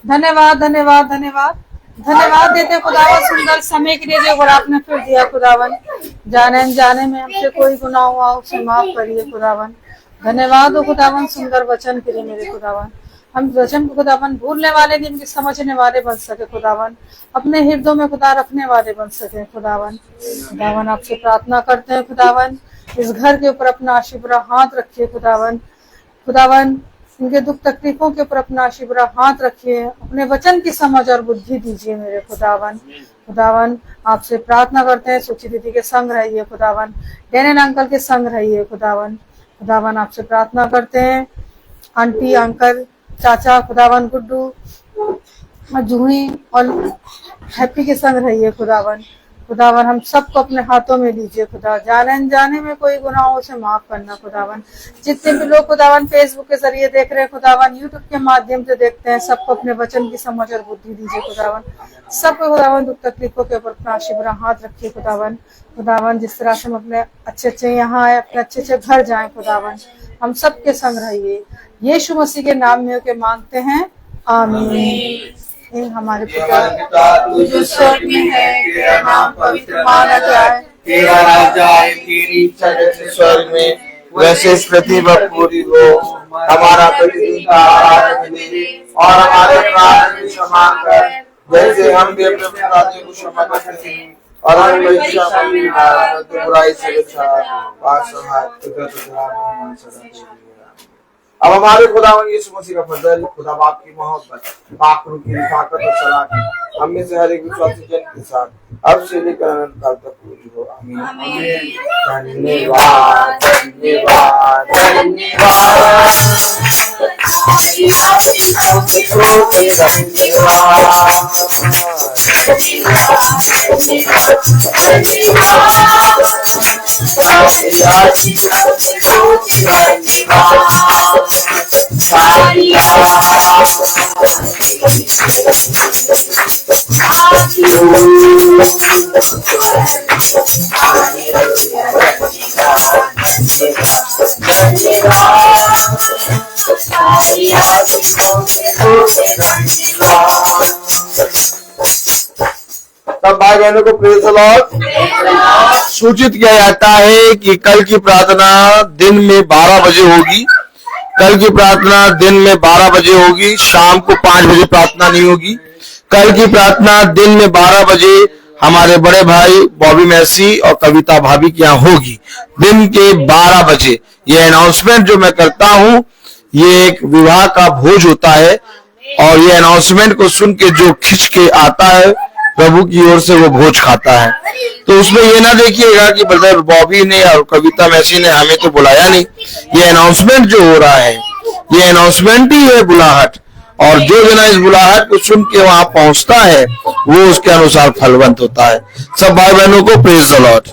धन्यवाद धन्यवाद धन्यवाद धन्यवाद देते हैं खुदावन सुंदर समय के लिए जो बड़ा आपने फिर दिया। खुदावन जाने अनजाने में हमसे कोई गुनाह हुआ उसे माफ करिए खुदावन। धन्यवाद हो खुदावन सुंदर वचन के लिए मेरे खुदावन। हम वचन को खुदावन भूलने वाले नहीं, इनके समझने वाले बन सके खुदावन, अपने हृदयों में खुदा रखने वाले बन सके खुदावन। खुदावन आपसे प्रार्थना करते हैं खुदावन, इस घर के ऊपर अपना आशीर्वाद हाथ रखिए खुदावन। खुदावन इनके दुख तकलीफों के ऊपर अपना आशीर्वाद हाथ रखिए, अपने वचन की समझ और बुद्धि दीजिए मेरे खुदावन। खुदावन आपसे प्रार्थना करते हैं, सुची दीदी के संग रहिए खुदावन, डेनन अंकल के संग रहिए खुदावन। खुदावन आपसे प्रार्थना करते हैं आंटी, अंकल, चाचा, खुदावन गुड्डू और जूही और हैप्पी के संग रहिए खुदावन। खुदावन हम सबको अपने हाथों में लीजिए खुदा, जाने अनजाने में कोई गुनाहों से माफ करना खुदावन। जितने भी लोग खुदावन फेसबुक के जरिए देख रहे हैं खुदावन, यूट्यूब के माध्यम से देखते हैं, सबको अपने वचन की समझ और बुद्धि दीजिए खुदावन। सबको खुदावन दुख तकलीफों के ऊपर अपना आशीर्वाद हाथ रखिए खुदावन। खुदावन जिस तरह से हम अपने अच्छे यहाँ आए, अपने अच्छे घर जाए खुदावन, हम सबके संग रहिए। यीशु मसीह के नाम में होके मांगते हैं, आमीन। हमारे पिता तू जो स्वर्ग में है, तेरा नाम पवित्र माना जाए, तेरा राज्य आए, तेरी इच्छा जैसे स्वर्ग में वैसे इस पृथ्वी पर पूरी हो। हमारा प्रतिदिन का आहार हमें दे और हमारे अपराध भी क्षमा कर, जैसे हम भी अपने अपराधियों को क्षमा करते हैं, और हमें परीक्षा में न डाल, तो बुराई से बचा। अब हमारे खुदावन यीशु मसीह का फजल, खुदा बाप की मोहब्बत, पाक रूह की ताकत और सलाह हम में से हर एक विश्वासी जन के साथ अब से लेकर अनंत काल तक पूरी हो। आमीन। धन्यवाद धन्यवाद तब भाई बहनों को प्रेज़ द लॉर्ड। सूचित किया जाता है कि कल की प्रार्थना दिन में 12 बजे होगी। कल की प्रार्थना दिन में 12 बजे होगी, शाम को 5 बजे प्रार्थना नहीं होगी। कल की प्रार्थना दिन में 12 बजे हमारे बड़े भाई बॉबी मैसी और कविता भाभी के यहाँ होगी, दिन के 12 बजे। ये अनाउंसमेंट जो मैं करता हूँ, ये एक विवाह का भोज होता है, और ये अनाउंसमेंट को सुन के जो खिंच के आता है प्रभु की ओर से, वो भोज खाता है। तो उसमें ये ना देखिएगा कि ब्रदर बॉबी ने और कविता मैसी ने हमें तो बुलाया नहीं। ये अनाउंसमेंट जो हो रहा है, ये अनाउंसमेंट ही है बुलाहट, और जो जना इस बुलाहट को सुन के वहां पहुंचता है वो उसके अनुसार फलवंत होता है। सब भाई बहनों को प्रेज़ द लॉर्ड।